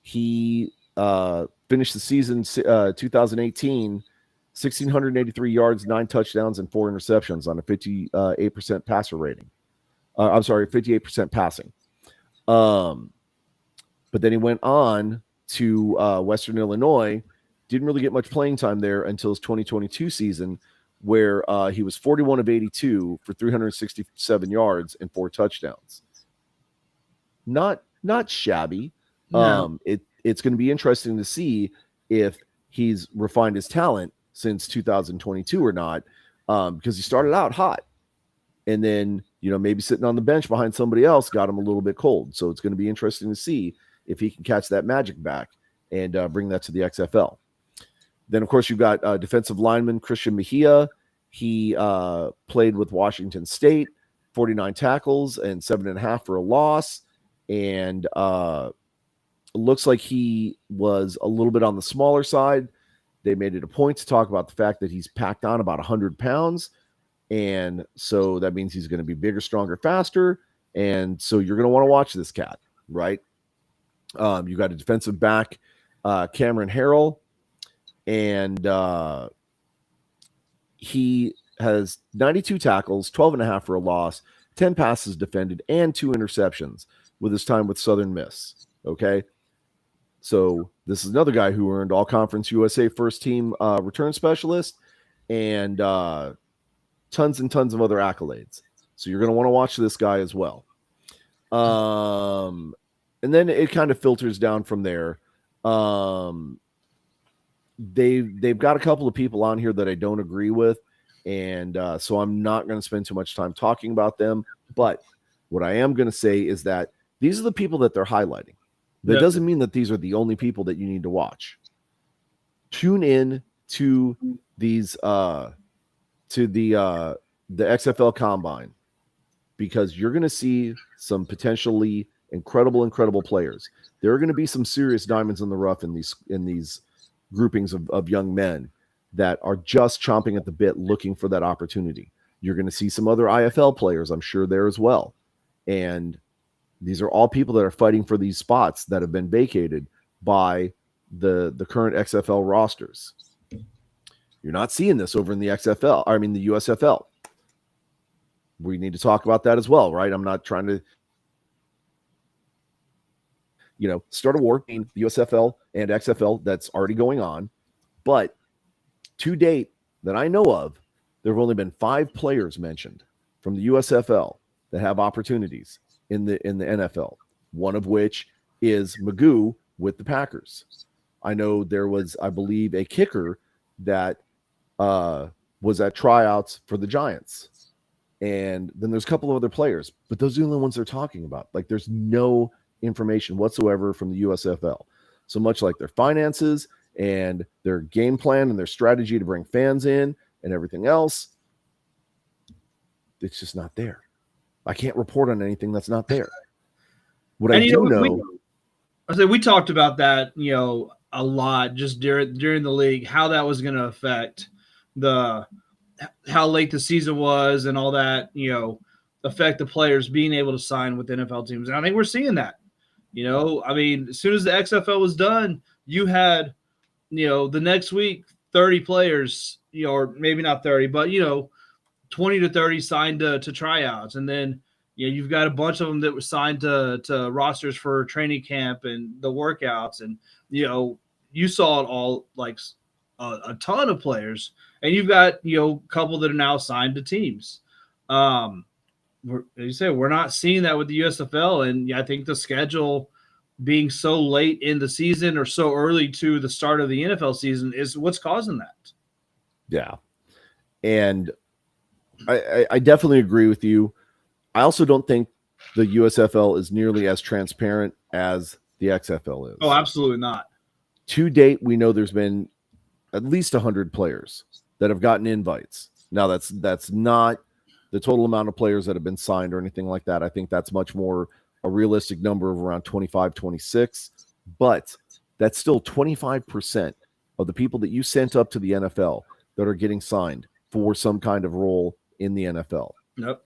S1: He finished the season 2018, 1,683 yards, 9 touchdowns, and 4 interceptions on a 58% passer rating. 58% passing. But then he went on to Western Illinois, didn't really get much playing time there until his 2022 season, where he was 41 of 82 for 367 yards and 4 touchdowns. Not shabby.
S2: No.
S1: It's going to be interesting to see if he's refined his talent since 2022 or not, because he started out hot, and then maybe sitting on the bench behind somebody else got him a little bit cold. So it's going to be interesting to see if he can catch that magic back and bring that to the XFL. Then, of course, you've got defensive lineman Christian Mejia. He played with Washington State, 49 tackles and 7.5 for a loss. And looks like he was a little bit on the smaller side. They made it a point to talk about the fact that he's packed on about 100 pounds. And so that means he's going to be bigger, stronger, faster. And so you're going to want to watch this cat, right? You got a defensive back, Cameron Harrell, and he has 92 tackles, 12 and a half for a loss, 10 passes defended, and 2 interceptions with his time with Southern Miss. Okay. So this is another guy who earned All-Conference USA first team return specialist and tons and tons of other accolades. So you're going to want to watch this guy as well. And then it kind of filters down from there. They've got a couple of people on here that I don't agree with. And so I'm not going to spend too much time talking about them. But what I am going to say is that these are the people that they're highlighting. That doesn't mean that these are the only people that you need to watch. Tune in to these to the XFL Combine, because you're going to see some potentially incredible players. There are going to be some serious diamonds in the rough in these groupings of young men that are just chomping at the bit looking for that opportunity. You're going to see some other IFL players, I'm sure, there as well. And these are all people that are fighting for these spots that have been vacated by the current XFL rosters. You're not seeing this over in the XFL, I mean the USFL. We need to talk about that as well, right? I'm not trying to, start a war between the USFL and XFL that's already going on. But to date, that I know of, there have only been 5 players mentioned from the USFL that have opportunities in the NFL. One of which is Magoo with the Packers. I know there was, I believe, a kicker that was at tryouts for the Giants. And then there's a couple of other players, but those are the only ones they're talking about. Like, there's no information whatsoever from the USFL. So much like their finances and their game plan and their strategy to bring fans in and everything else, it's just not there. I can't report on anything that's not there. What I do know,
S2: we talked about that, a lot just during the league, how that was going to affect how late the season was and all that, affect the players being able to sign with NFL teams. And I think we're seeing that. As soon as the XFL was done, you had, the next week, 30 players, or maybe not 30, but, 20 to 30 signed to tryouts. And then, you've got a bunch of them that were signed to rosters for training camp and the workouts. And, you saw it all, like a ton of players. And you've got, a couple that are now signed to teams. We're not seeing that with the USFL. And I think the schedule being so late in the season or so early to the start of the NFL season is what's causing that.
S1: Yeah. And I definitely agree with you. I also don't think the USFL is nearly as transparent as the XFL is.
S2: Oh, absolutely not.
S1: To date, we know there's been at least 100 players that have gotten invites. Now, that's not the total amount of players that have been signed or anything like that. I think that's much more a realistic number of around 25, 26. But that's still 25% of the people that you sent up to the NFL that are getting signed for some kind of role in the NFL.
S2: Yep.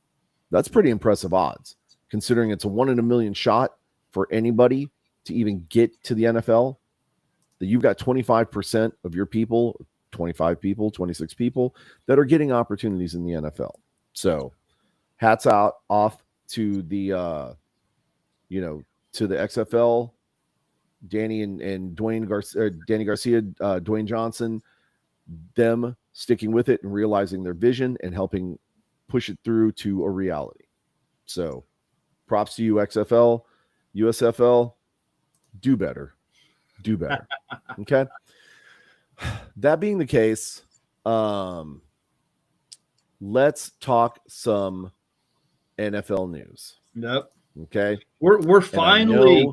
S1: That's pretty impressive odds, considering it's a 1 in a million shot for anybody to even get to the NFL. That you've got 25% of your people, 25 people, 26 people that are getting opportunities in the NFL. So hats off to the, to the XFL, Danny and Dwayne Garcia, Dwayne Johnson, them sticking with it and realizing their vision and helping push it through to a reality. So props to you, XFL, USFL, do better. Okay. That being the case, let's talk some NFL news.
S2: Yep.
S1: Okay.
S2: We're finally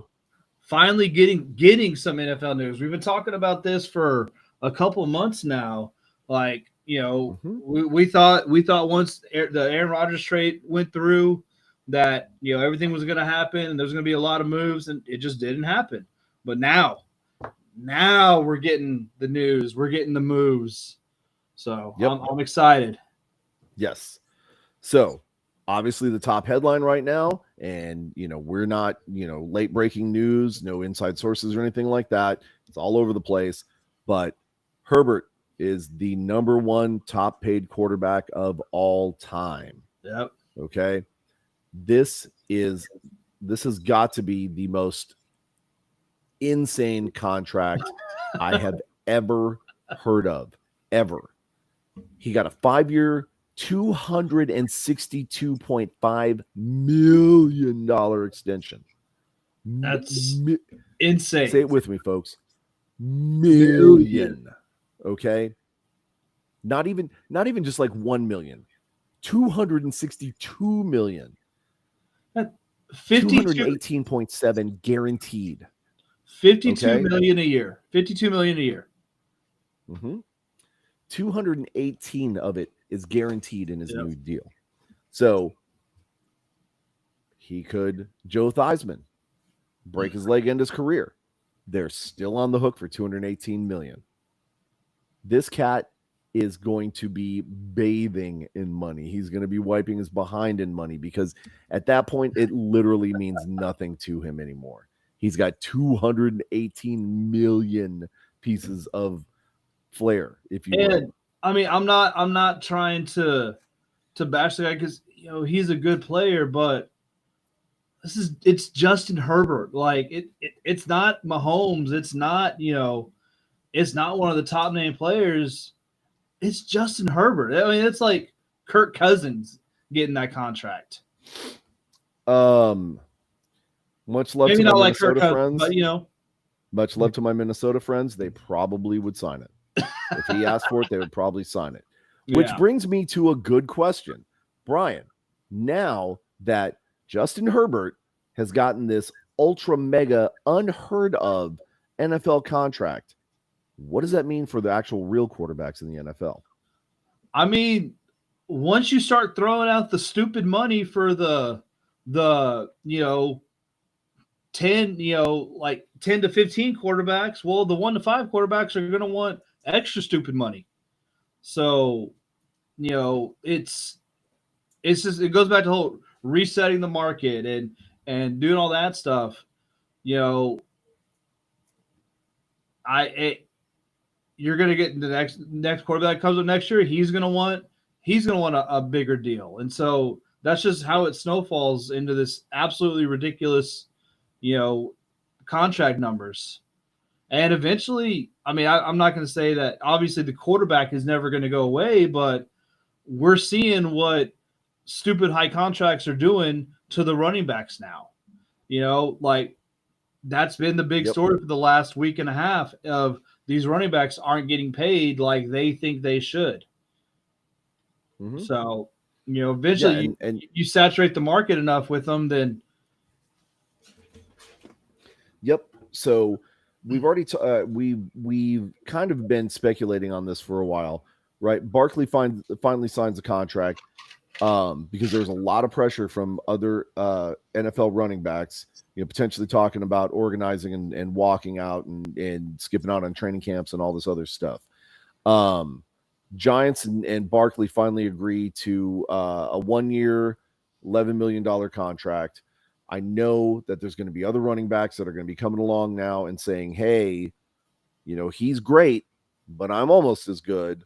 S2: getting some NFL news. We've been talking about this for a couple months now. Like, we thought once the Aaron Rodgers trade went through that, everything was going to happen and there's going to be a lot of moves, and it just didn't happen. But now now we're getting the news. We're getting the moves. So
S1: Yep.
S2: I'm excited.
S1: Yes. So obviously the top headline right now, and we're not, late breaking news, no inside sources or anything like that. It's all over the place. But Herbert is the number one top paid quarterback of all time.
S2: Yep.
S1: Okay. This has got to be the most insane contract I have ever heard of, ever. He got a 5-year, $262.5 million extension.
S2: That's insane.
S1: Say it with me, folks. Million. Okay. Not even just like 1 million. 262 million. 218.7 guaranteed.
S2: 52 million a year. 52 million a year.
S1: 218 of it is guaranteed in his new deal. So he could, Joe Theismann, break his leg, end his career. They're still on the hook for 218 million. This cat is going to be bathing in money. He's going to be wiping his behind in money, because at that point, it literally means nothing to him anymore. He's got 218 million pieces of flair, if you will.
S2: I mean, I'm not trying to bash the guy, because he's a good player, but it's Justin Herbert. Like it's not Mahomes. It's not it's not one of the top name players. It's Justin Herbert. I mean, it's like Kirk Cousins getting that contract.
S1: Much love
S2: Maybe
S1: to
S2: not
S1: my
S2: like Kirk
S1: Minnesota
S2: Cousins,
S1: friends.
S2: but
S1: Much love to my Minnesota friends. They probably would sign it. If he asked for it, they would probably sign it. Which brings me to a good question. Brian, now that Justin Herbert has gotten this ultra mega unheard of NFL contract, what does that mean for the actual real quarterbacks in the NFL?
S2: I mean, once you start throwing out the stupid money for the 10, like 10 to 15 quarterbacks, well, the 1 to 5 quarterbacks are going to want extra stupid money. So, it's just, it goes back to the whole resetting the market and doing all that stuff. You're going to get the next quarterback that comes up next year. He's going to want a bigger deal. And so that's just how it snowfalls into this absolutely ridiculous, contract numbers. And eventually, I mean, I'm not going to say that obviously the quarterback is never going to go away, but we're seeing what stupid high contracts are doing to the running backs now. Like that's been the big story for the last week and a half of these running backs aren't getting paid like they think they should. So, eventually you saturate the market enough with them, then.
S1: Yep. So we've already we've kind of been speculating on this for a while, right? Barkley finally signs a contract because there's a lot of pressure from other NFL running backs, potentially talking about organizing and walking out and skipping out on training camps and all this other stuff. Giants and Barkley finally agree to a 1-year, $11 million contract. I know that there's going to be other running backs that are going to be coming along now and saying, hey, he's great, but I'm almost as good,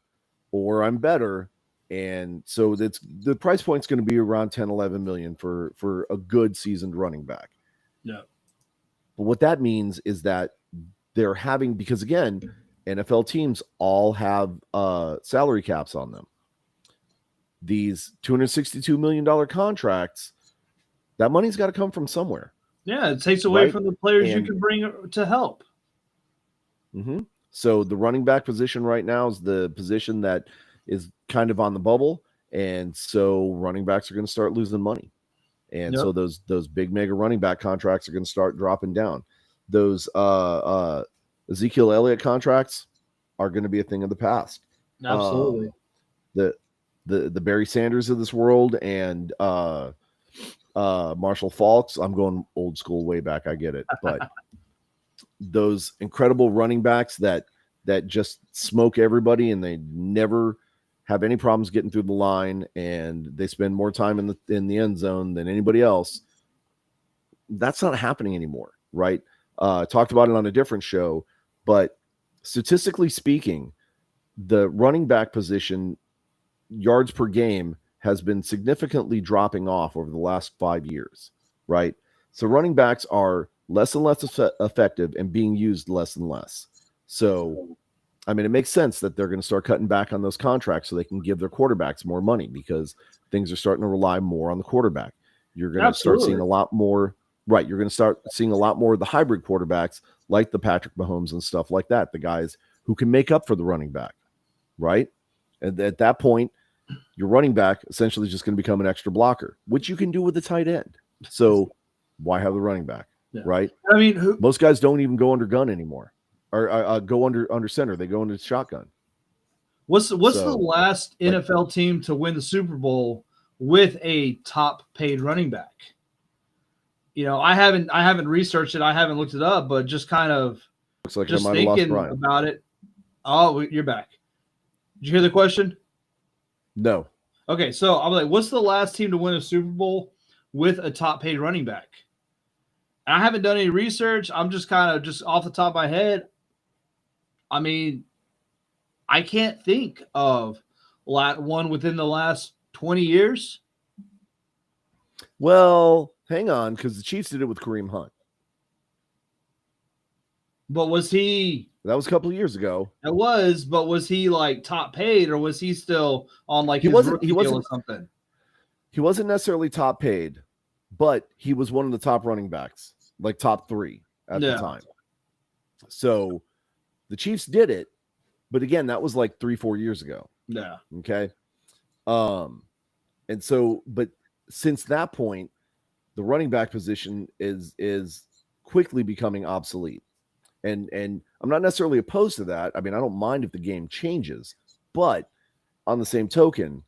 S1: or I'm better. And so the price point's going to be around 10, 11 million for a good seasoned running back.
S2: Yeah.
S1: But what that means is that they're having, because again, NFL teams all have salary caps on them. These $262 million contracts, that money's got to come from somewhere.
S2: Yeah, it takes away from the players you can bring to help.
S1: So the running back position right now is the position that is kind of on the bubble. And so running backs are going to start losing money. And so those big mega running back contracts are going to start dropping down. Those Ezekiel Elliott contracts are going to be a thing of the past.
S2: Absolutely.
S1: The Barry Sanders of this world and Marshall Faulks. I'm going old school way back. I get it. But those incredible running backs that just smoke everybody and they never have any problems getting through the line and they spend more time in the end zone than anybody else. That's not happening anymore, right? Talked about it on a different show, but statistically speaking, the running back position yards per game has been significantly dropping off over the last 5 years, right? So running backs are less and less effective and being used less and less. So, I mean, it makes sense that they're going to start cutting back on those contracts so they can give their quarterbacks more money because things are starting to rely more on the quarterback. You're going to start seeing a lot more, right? You're going to start seeing a lot more of the hybrid quarterbacks like the Patrick Mahomes and stuff like that, the guys who can make up for the running back, right? And at that point, your running back essentially is just going to become an extra blocker, which you can do with the tight end. So why have the running back, right?
S2: I mean,
S1: most guys don't even go under gun anymore, or go under center. They go into shotgun.
S2: What's the last NFL team to win the Super Bowl with a top paid running back? You know, I haven't researched it. I haven't looked it up, but just kind of
S1: looks like
S2: just
S1: I might have lost
S2: thinking
S1: Brian.
S2: about it. Oh, you're back. Did you hear the question?
S1: No.
S2: Okay, so I'm like, what's the last team to win a Super Bowl with a top paid running back? And I haven't done any research. I'm just kind of just off the top of my head. I mean, I can't think of one within the last 20 years.
S1: Well, hang on, because the Chiefs did it with Kareem Hunt.
S2: But was he?
S1: That was a couple of years ago.
S2: It was, but was he like top paid, or was he still on like his rookie deal or something?
S1: He wasn't necessarily top paid, but he was one of the top running backs, like top 3 at the time. So the Chiefs did it, but again, that was like 3-4 years ago.
S2: Yeah.
S1: Okay. And so, but since that point, the running back position is quickly becoming obsolete. And I'm not necessarily opposed to that. I mean, I don't mind if the game changes, but on the same token,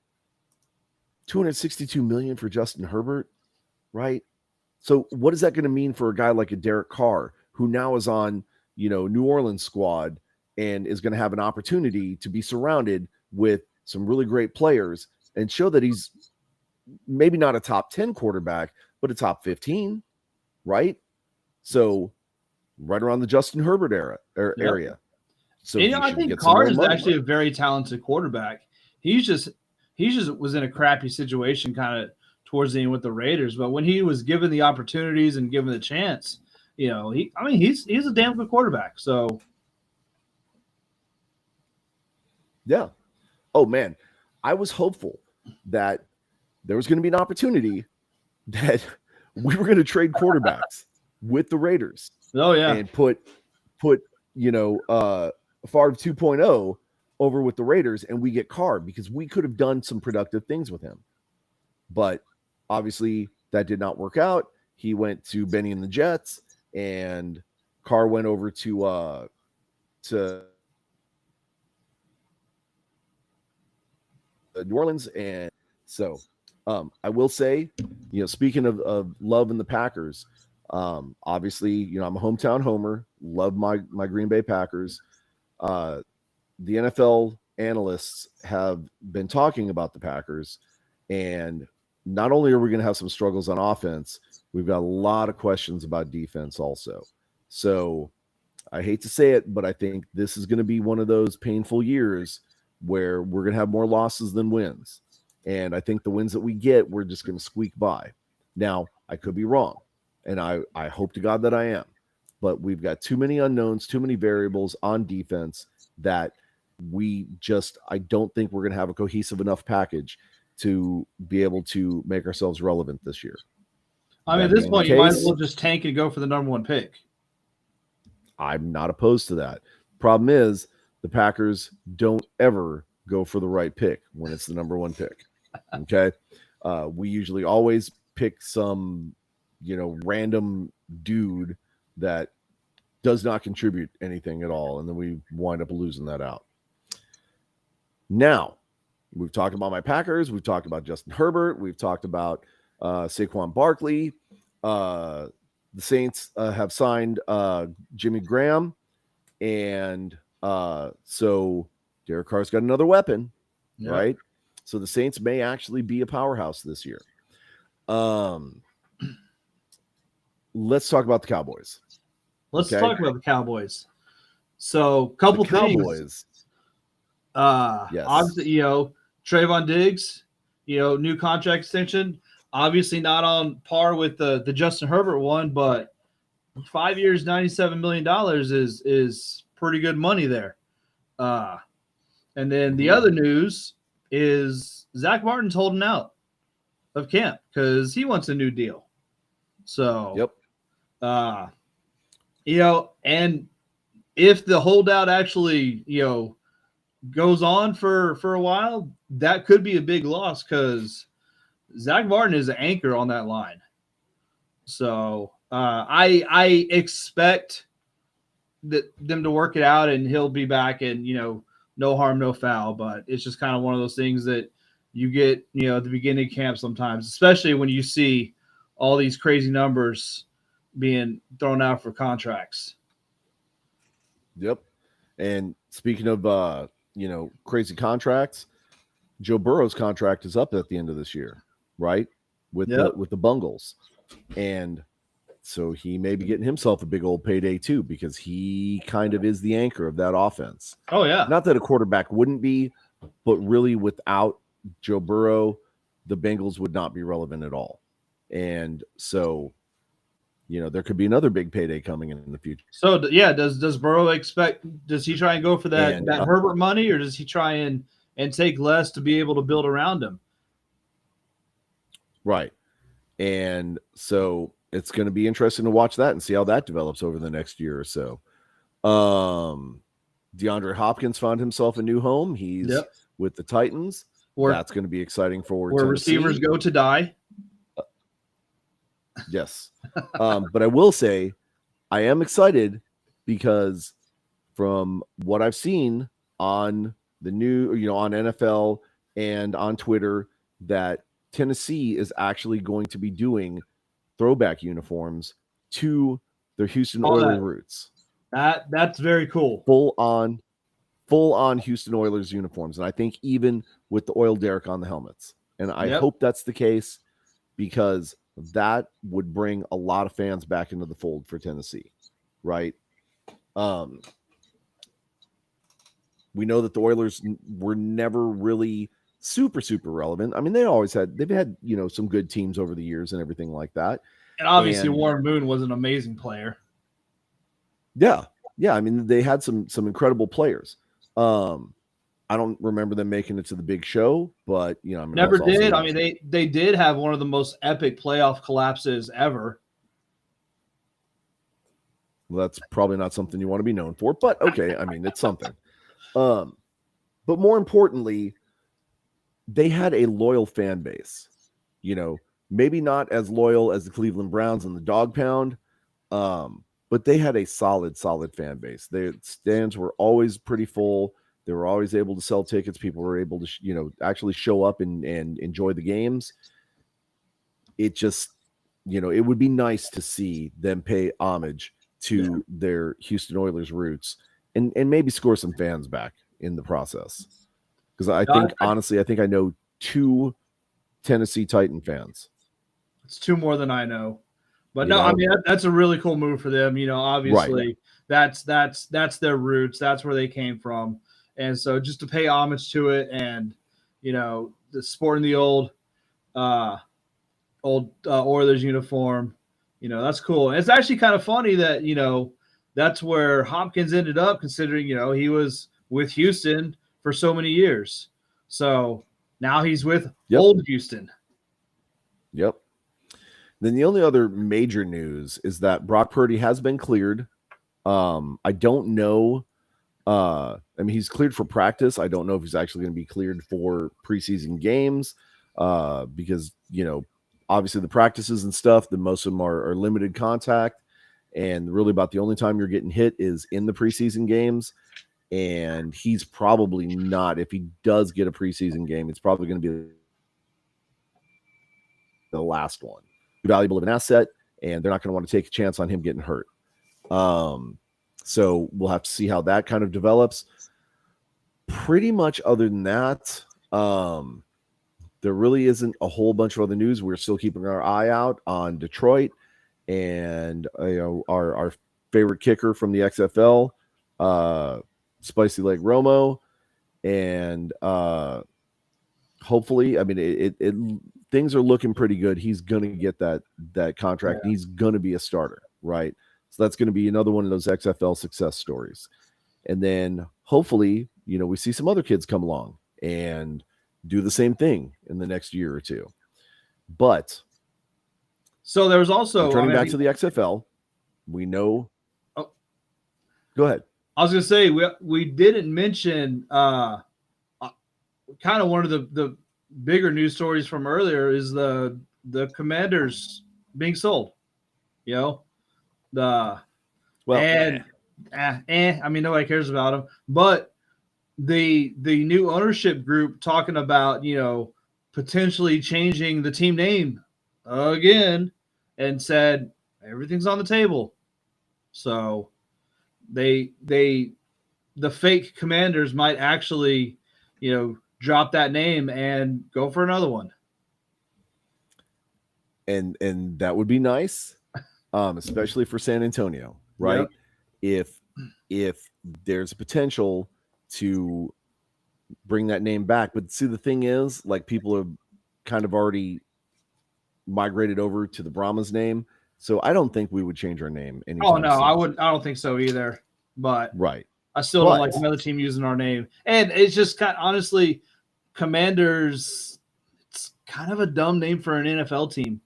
S1: $262 million for Justin Herbert, right? So what is that going to mean for a guy like a Derek Carr, who now is on, New Orleans squad and is going to have an opportunity to be surrounded with some really great players and show that he's maybe not a top 10 quarterback, but a top 15, right? So right around the Justin Herbert area. So
S2: I think Carr is actually a very talented quarterback. He just was in a crappy situation kind of towards the end with the Raiders, but when he was given the opportunities and given the chance, he's a damn good quarterback. So
S1: yeah. Oh man, I was hopeful that there was going to be an opportunity that we were going to trade quarterbacks with the Raiders.
S2: Oh yeah,
S1: and put Favre 2.0 over with the Raiders, and we get Carr because we could have done some productive things with him. But obviously that did not work out. He went to Benny and the Jets, and Carr went over to New Orleans. And so I will say, speaking of love in the Packers, obviously, I'm a hometown homer, love my Green Bay Packers. The NFL analysts have been talking about the Packers, and not only are we going to have some struggles on offense, we've got a lot of questions about defense also. So I hate to say it, but I think this is going to be one of those painful years where we're going to have more losses than wins. And I think the wins that we get, we're just going to squeak by. Now, I could be wrong, and I hope to God that I am. But we've got too many unknowns, too many variables on defense that I don't think we're going to have a cohesive enough package to be able to make ourselves relevant this year.
S2: I mean, at this point, you might as well just tank and go for the number 1 pick.
S1: I'm not opposed to that. Problem is, the Packers don't ever go for the right pick when it's the number 1 pick. Okay. We usually always pick some, random dude that does not contribute anything at all. And then we wind up losing that out. Now, we've talked about my Packers. We've talked about Justin Herbert. We've talked about Saquon Barkley. The the Saints have signed Jimmy Graham, and so Derek Carr's got another weapon, right? So the Saints may actually be a powerhouse this year. Let's talk about the Cowboys.
S2: Let's talk about the Cowboys. So, couple things.
S1: Yes.
S2: Obviously, Trayvon Diggs, new contract extension. Obviously, not on par with the Justin Herbert one, but 5 years, $97 million is pretty good money there. And then the other news is Zach Martin's holding out of camp because he wants a new deal. So, and if the holdout actually, goes on for a while, that could be a big loss because Zach Martin is an anchor on that line. So I expect them to work it out and he'll be back and, no harm, no foul. But it's just kind of one of those things that you get, at the beginning of camp sometimes, especially when you see all these crazy numbers being thrown out for contracts.
S1: Yep. And speaking of, crazy contracts, Joe Burrow's contract is up at the end of this year, right? With the Bungles. And so he may be getting himself a big old payday too, because he kind of is the anchor of that offense.
S2: Oh, yeah.
S1: Not that a quarterback wouldn't be, but really without Joe Burrow, the Bengals would not be relevant at all. And so, there could be another big payday coming in the future.
S2: So, does Burrow does he try and go for that Herbert money, or does he try and take less to be able to build around him?
S1: Right. And so it's going to be interesting to watch that and see how that develops over the next year or so. DeAndre Hopkins found himself a new home. He's with the Titans. That's going to be exciting for
S2: where receivers go to die.
S1: Yes. But I will say I am excited because from what I've seen on the new, on NFL and on Twitter, that Tennessee is actually going to be doing throwback uniforms to their Houston Oilers roots.
S2: That's very cool.
S1: Full on Houston Oilers uniforms. And I think even with the oil derrick on the helmets. And I hope that's the case, because that would bring a lot of fans back into the fold for Tennessee, right? We know that the Oilers were never really super relevant. I mean, they've had some good teams over the years and everything like that.
S2: And obviously Warren Moon was an amazing player.
S1: Yeah. I mean, they had some incredible players. I don't remember them making it to the big show, but
S2: never did. I mean, they did have one of the most epic playoff collapses ever.
S1: Well, that's probably not something you want to be known for, but okay. I mean, it's something. But more importantly, they had a loyal fan base. Maybe not as loyal as the Cleveland Browns and the Dog Pound, but they had a solid fan base. Their stands were always pretty full. They were always able to sell tickets. People were able to, actually show up and enjoy the games. It just, it would be nice to see them pay homage to their Houston Oilers roots and maybe score some fans back in the process. Because honestly, I think I know 2 Tennessee Titan fans.
S2: It's 2 more than I know. But I mean, that's a really cool move for them. Obviously that's their roots. That's where they came from. And so just to pay homage to it and, the sporting the old Oilers uniform, that's cool. And it's actually kind of funny that, that's where Hopkins ended up, considering, he was with Houston for so many years. So now he's with old Houston.
S1: Yep. Then the only other major news is that Brock Purdy has been cleared. I don't know. I mean, he's cleared for practice. I don't know if he's actually going to be cleared for preseason games because, obviously the practices and stuff, most of them are limited contact. And really about the only time you're getting hit is in the preseason games. And he's probably not, if he does get a preseason game, it's probably going to be the last one. Valuable of an asset. and they're not going to want to take a chance on him getting hurt. So we'll have to see how that kind of develops. Pretty much other than that, there really isn't a whole bunch of other news. We're still keeping our eye out on Detroit and our favorite kicker from the XFL, Spicy Leg Romo, and hopefully, I mean, things are looking pretty good. He's going to get that contract. And he's going to be a starter, right? So that's going to be another one of those XFL success stories. And then hopefully, we see some other kids come along and do the same thing in the next year or two. But
S2: so there was also
S1: turning back to the XFL, we know.
S2: Oh,
S1: go ahead.
S2: I was going to say we didn't mention kind of one of the bigger news stories from earlier is the Commanders being sold. I mean, nobody cares about them, but the new ownership group talking about potentially changing the team name again, and said everything's on the table. So the fake Commanders might actually drop that name and go for another one.
S1: And that would be nice, especially for San Antonio, right? Yep. If there's a potential to bring that name back. But see, the thing is, like, people have kind of already migrated over to the Brahmas name. So I don't think we would change our name anytime
S2: soon. I don't think so either. But
S1: right.
S2: I still don't like another team using our name. And it's just honestly, Commanders, it's kind of a dumb name for an NFL team.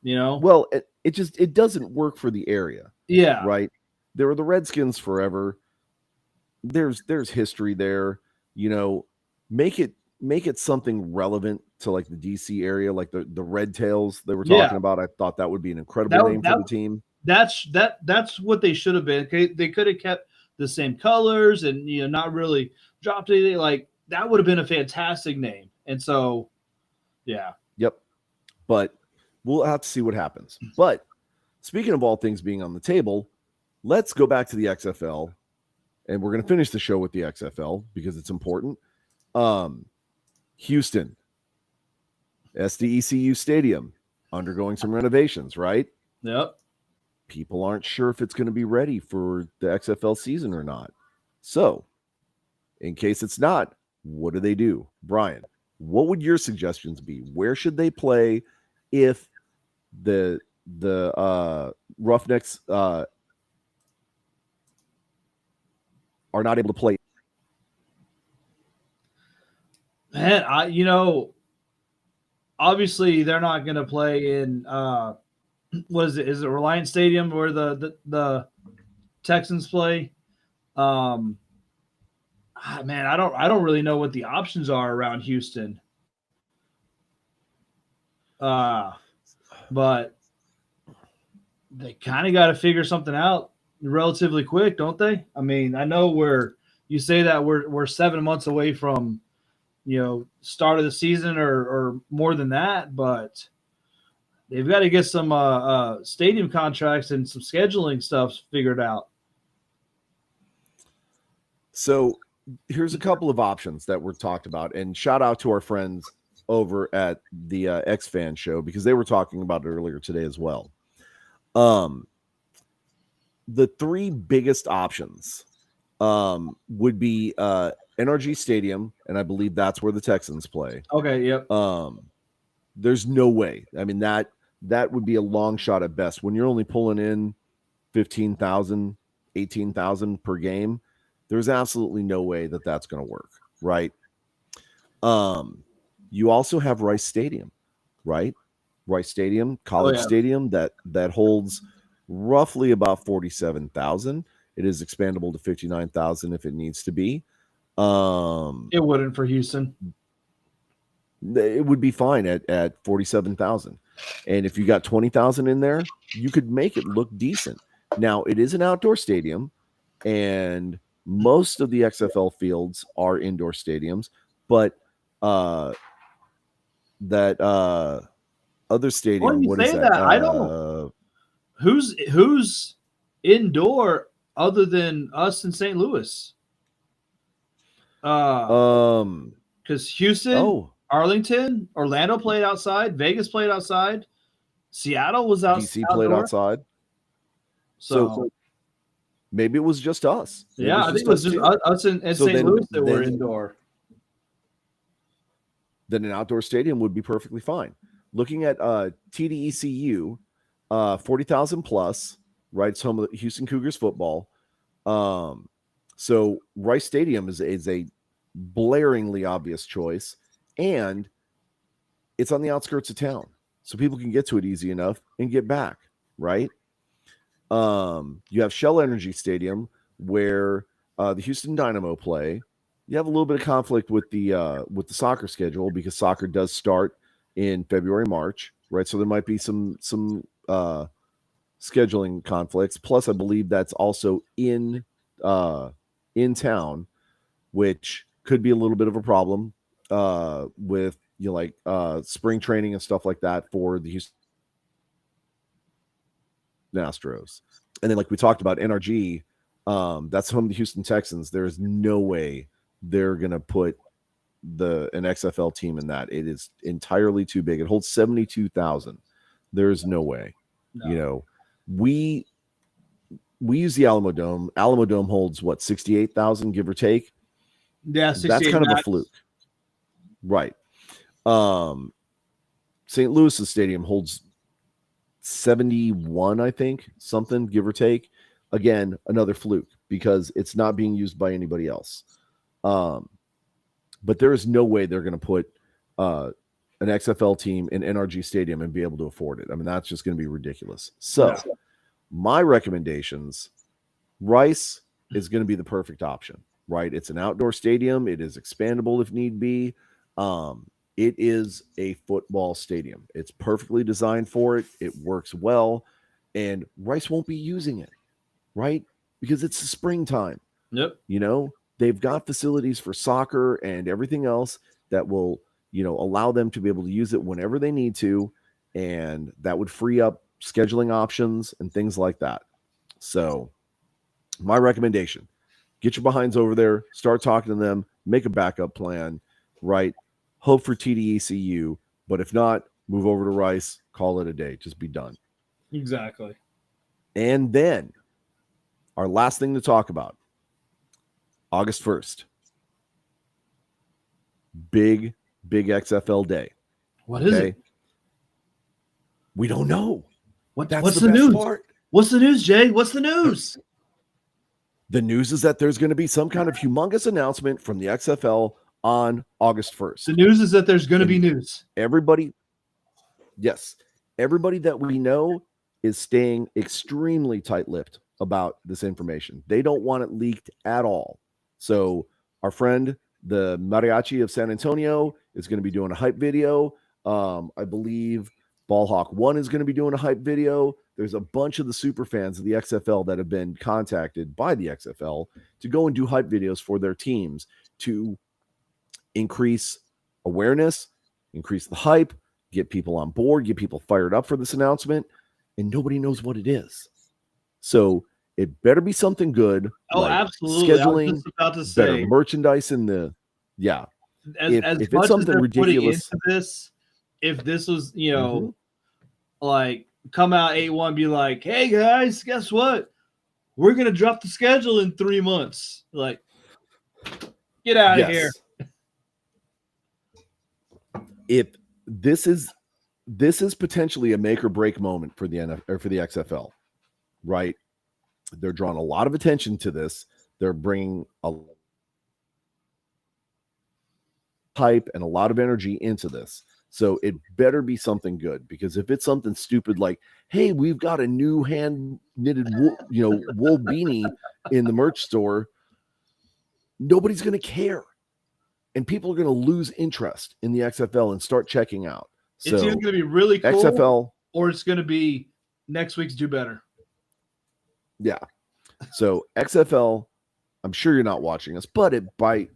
S1: Well, it doesn't work for the area.
S2: Yeah.
S1: Right. There were the Redskins forever. There's history there. Make it something relevant to like the DC area, like the Red Tails they were talking about. I thought that would be an incredible name for the team.
S2: That's what they should have been. They could have kept the same colors and not really dropped anything. Like, that would have been a fantastic name. And so, yeah.
S1: Yep. But we'll have to see what happens. But speaking of all things being on the table, let's go back to the XFL, and we're going to finish the show with the XFL because it's important. Houston, SDECU Stadium, undergoing some renovations, right?
S2: Yep.
S1: People aren't sure if it's going to be ready for the XFL season or not. So, in case it's not, what do? Brian, what would your suggestions be? Where should they play if the Roughnecks are not able to play?
S2: Man, obviously they're not going to play in what is it? Is it Reliance Stadium where the Texans play? Man, I don't really know what the options are around Houston. But they kind of got to figure something out relatively quick, don't they? I mean, I know you say that we're 7 months away from start of the season or more than that, but they've got to get some stadium contracts and some scheduling stuff figured out.
S1: So here's a couple of options that were talked about, and shout out to our friends over at the X-Fan show because they were talking about it earlier today as well. The three biggest options would be NRG Stadium, and I believe that's where the Texans play.
S2: Okay, yep.
S1: There's no way. I mean, that would be a long shot at best. When you're only pulling in 15,000, 18,000 per game, there's absolutely no way that that's going to work, right? You also have Rice Stadium, right? Rice Stadium, College Stadium, that holds roughly about 47,000. It is expandable to 59,000 if it needs to be.
S2: It wouldn't for Houston.
S1: It would be fine at 47,000. And if you got 20,000 in there, you could make it look decent. Now, it is an outdoor stadium, and most of the XFL fields are indoor stadiums, but that other stadium, what is that?
S2: I don't who's indoor other than us in St. Louis? Because Houston, Arlington, Orlando played outside, Vegas played outside, Seattle was
S1: DC played
S2: outdoor.
S1: outside.
S2: So
S1: maybe it was just us. Maybe
S2: yeah, I think it was just us in St. Louis that were indoor.
S1: Then an outdoor stadium would be perfectly fine. Looking at TDECU, 40,000 plus, right? It's home of the Houston Cougars football. So Rice Stadium is a blaringly obvious choice, and it's on the outskirts of town, so people can get to it easy enough and get back, right? You have Shell Energy Stadium where the Houston Dynamo play. You have a little bit of conflict with the soccer schedule because soccer does start in February, March, right? So there might be some scheduling conflicts. Plus, I believe that's also in town, which could be a little bit of a problem with spring training and stuff like that for the Houston Astros. And then, like we talked about, NRG, that's home to the Houston Texans. There is no way they're gonna put an XFL team in that. It is entirely too big. It holds 72,000. There's no way. No. You know, we use the Alamo Dome. Alamo Dome holds what, 68,000, give or take.
S2: Yeah,
S1: that's kind of a fluke, right? St. Louis's stadium holds 71, I think, something, give or take. Again, another fluke because it's not being used by anybody else. But there is no way they're going to put an XFL team in NRG Stadium and be able to afford it. I mean, that's just going to be ridiculous. So my recommendations, Rice is going to be the perfect option, right? It's an outdoor stadium. It is expandable if need be. It is a football stadium. It's perfectly designed for it. It works well. And Rice won't be using it, right? Because it's the springtime.
S2: Yep.
S1: You know, they've got facilities for soccer and everything else that will, allow them to be able to use it whenever they need to. And that would free up scheduling options and things like that. So my recommendation, get your behinds over there, start talking to them, make a backup plan, right? Hope for TDECU, but if not, move over to Rice, call it a day, just be done.
S2: Exactly.
S1: And then our last thing to talk about, August 1st. Big XFL day.
S2: What is it?
S1: We don't know.
S2: What's the news? Part. What's the news, Jay? What's the news?
S1: The news is that there's going to be some kind of humongous announcement from the XFL on August 1st.
S2: The news is that there's going to be news.
S1: Everybody that we know is staying extremely tight-lipped about this information. They don't want it leaked at all. So our friend, the Mariachi of San Antonio, is going to be doing a hype video. I believe Ballhawk 1 is going to be doing a hype video. There's a bunch of the super fans of the XFL that have been contacted by the XFL to go and do hype videos for their teams to increase awareness, increase the hype, get people on board, get people fired up for this announcement, and nobody knows what it is. So it better be something good.
S2: Oh, like absolutely.
S1: Scheduling,
S2: I was just about to say,
S1: better merchandise in the
S2: As
S1: if
S2: much
S1: it's something
S2: as
S1: ridiculous,
S2: into this, if this was, like come out 8-1, be like, hey guys, guess what? We're gonna drop the schedule in 3 months. Like, get out of here.
S1: If this is potentially a make or break moment for the NFL or for the XFL, right? They're drawing a lot of attention to this. They're bringing a hype and a lot of energy into this. So it better be something good, because if it's something stupid like, hey, we've got a new hand knitted wool beanie in the merch store, nobody's going to care. And people are going to lose interest in the XFL and start checking out. So
S2: it's either going to be really cool
S1: XFL,
S2: or it's going to be next week's do better.
S1: Yeah. So XFL, I'm sure you're not watching us, but by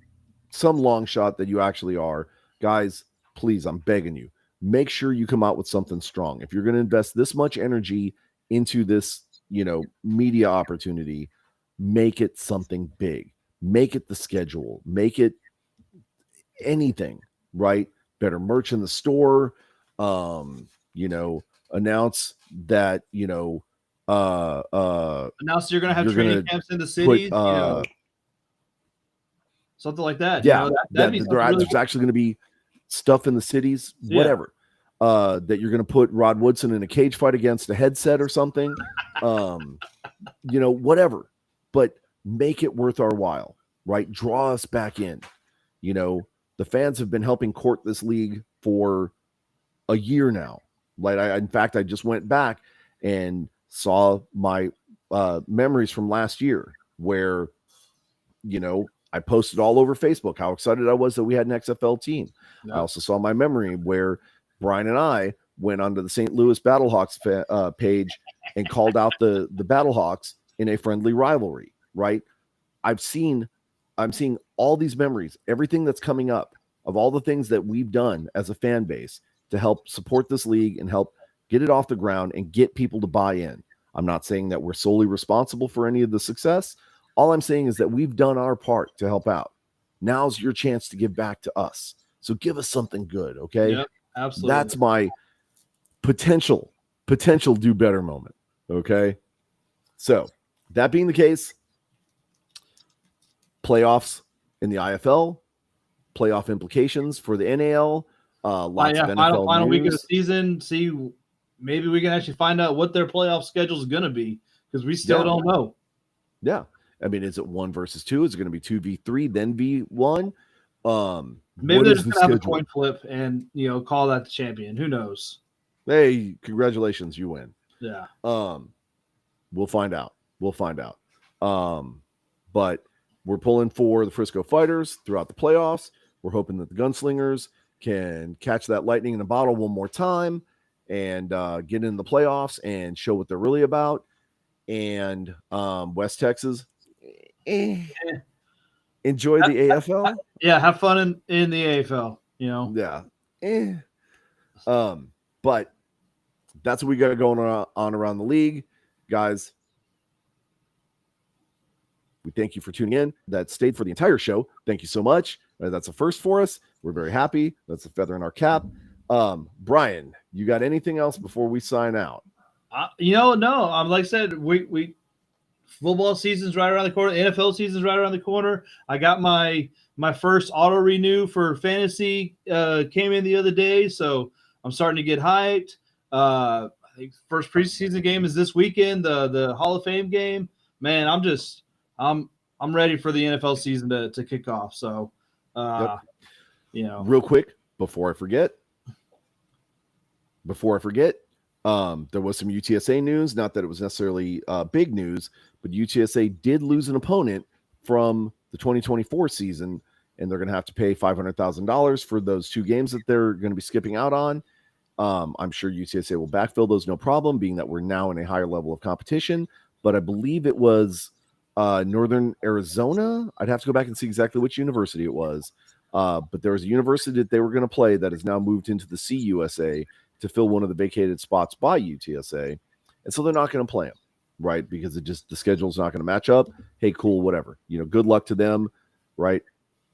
S1: some long shot that you actually are, guys, please, I'm begging you, make sure you come out with something strong. If you're going to invest this much energy into this, media opportunity, make it something big, make it the schedule, make it anything, right? Better merch in the store, announce that,
S2: Announce you're going to have
S1: you're
S2: training
S1: gonna
S2: camps in the
S1: put,
S2: cities, something like that.
S1: yeah,
S2: That'd be something really
S1: there's actually going to be stuff in the cities,
S2: Yeah.
S1: whatever. That you're going to put Rod Woodson in a cage fight against a headset or something, whatever. But make it worth our while, right? Draw us back in. The fans have been helping court this league for a year now. Like, in fact, I just went back and saw my memories from last year where, I posted all over Facebook how excited I was that we had an XFL team.
S2: Yep.
S1: I also saw my memory where Brian and I went onto the St. Louis Battlehawks page and called out the Battlehawks in a friendly rivalry, right? I'm seeing all these memories, everything that's coming up of all the things that we've done as a fan base to help support this league and help get it off the ground and get people to buy in. I'm not saying that we're solely responsible for any of the success. All I'm saying is that we've done our part to help out. Now's your chance to give back to us. So give us something good, okay?
S2: Yep, absolutely.
S1: That's my potential do better moment, okay? So that being the case, playoffs in the IFL, playoff implications for the NAL, lots of NFL
S2: final
S1: news.
S2: week of the season. See, maybe we can actually find out what their playoff schedule is going to be because we still don't know.
S1: Yeah. I mean, is it 1 versus 2? Is it going to be 2v3, then v1?
S2: Maybe they're just going to have a coin flip and, call that the champion. Who knows?
S1: Hey, congratulations. You win.
S2: Yeah.
S1: We'll find out. But we're pulling for the Frisco Fighters throughout the playoffs. We're hoping that the Gunslingers can catch that lightning in a bottle one more time and get in the playoffs and show what they're really about. And West Texas, enjoy the AFL.
S2: Yeah, have fun in the AFL,
S1: Yeah. But that's what we got going on around the league. Guys, we thank you for tuning in. That stayed for the entire show. Thank you so much. That's a first for us. We're very happy. That's a feather in our cap. Brian, you got anything else before we sign out?
S2: No. Like I said, we football season's right around the corner. The NFL season's right around the corner. I got my first auto renew for fantasy came in the other day, so I'm starting to get hyped. I think first preseason game is this weekend, the Hall of Fame game. Man, I'm ready for the NFL season to kick off. So,
S1: real quick before I forget, there was some UTSA news. Not that it was necessarily big news, but UTSA did lose an opponent from the 2024 season, and they're going to have to pay $500,000 for those 2 games that they're going to be skipping out on. I'm sure UTSA will backfill those no problem, being that we're now in a higher level of competition. But I believe it was Northern Arizona. I'd have to go back and see exactly which university it was. But there was a university that they were going to play that has now moved into the CUSA to fill one of the vacated spots by UTSA. And so they're not going to play them, right? Because the schedule's not going to match up. Hey, cool, whatever. Good luck to them, right?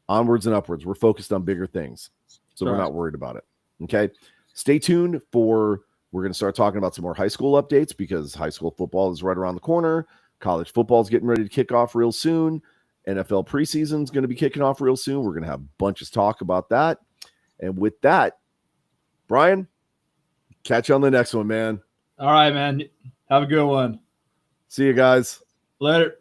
S1: Onwards and upwards. We're focused on bigger things. So we're not worried about it. Okay. Stay tuned we're going to start talking about some more high school updates because high school football is right around the corner. College football is getting ready to kick off real soon. NFL preseason is going to be kicking off real soon. We're going to have a bunch of talk about that. And with that, Brian, catch you on the next one, man.
S2: All right, man. Have a good one.
S1: See you guys.
S2: Later.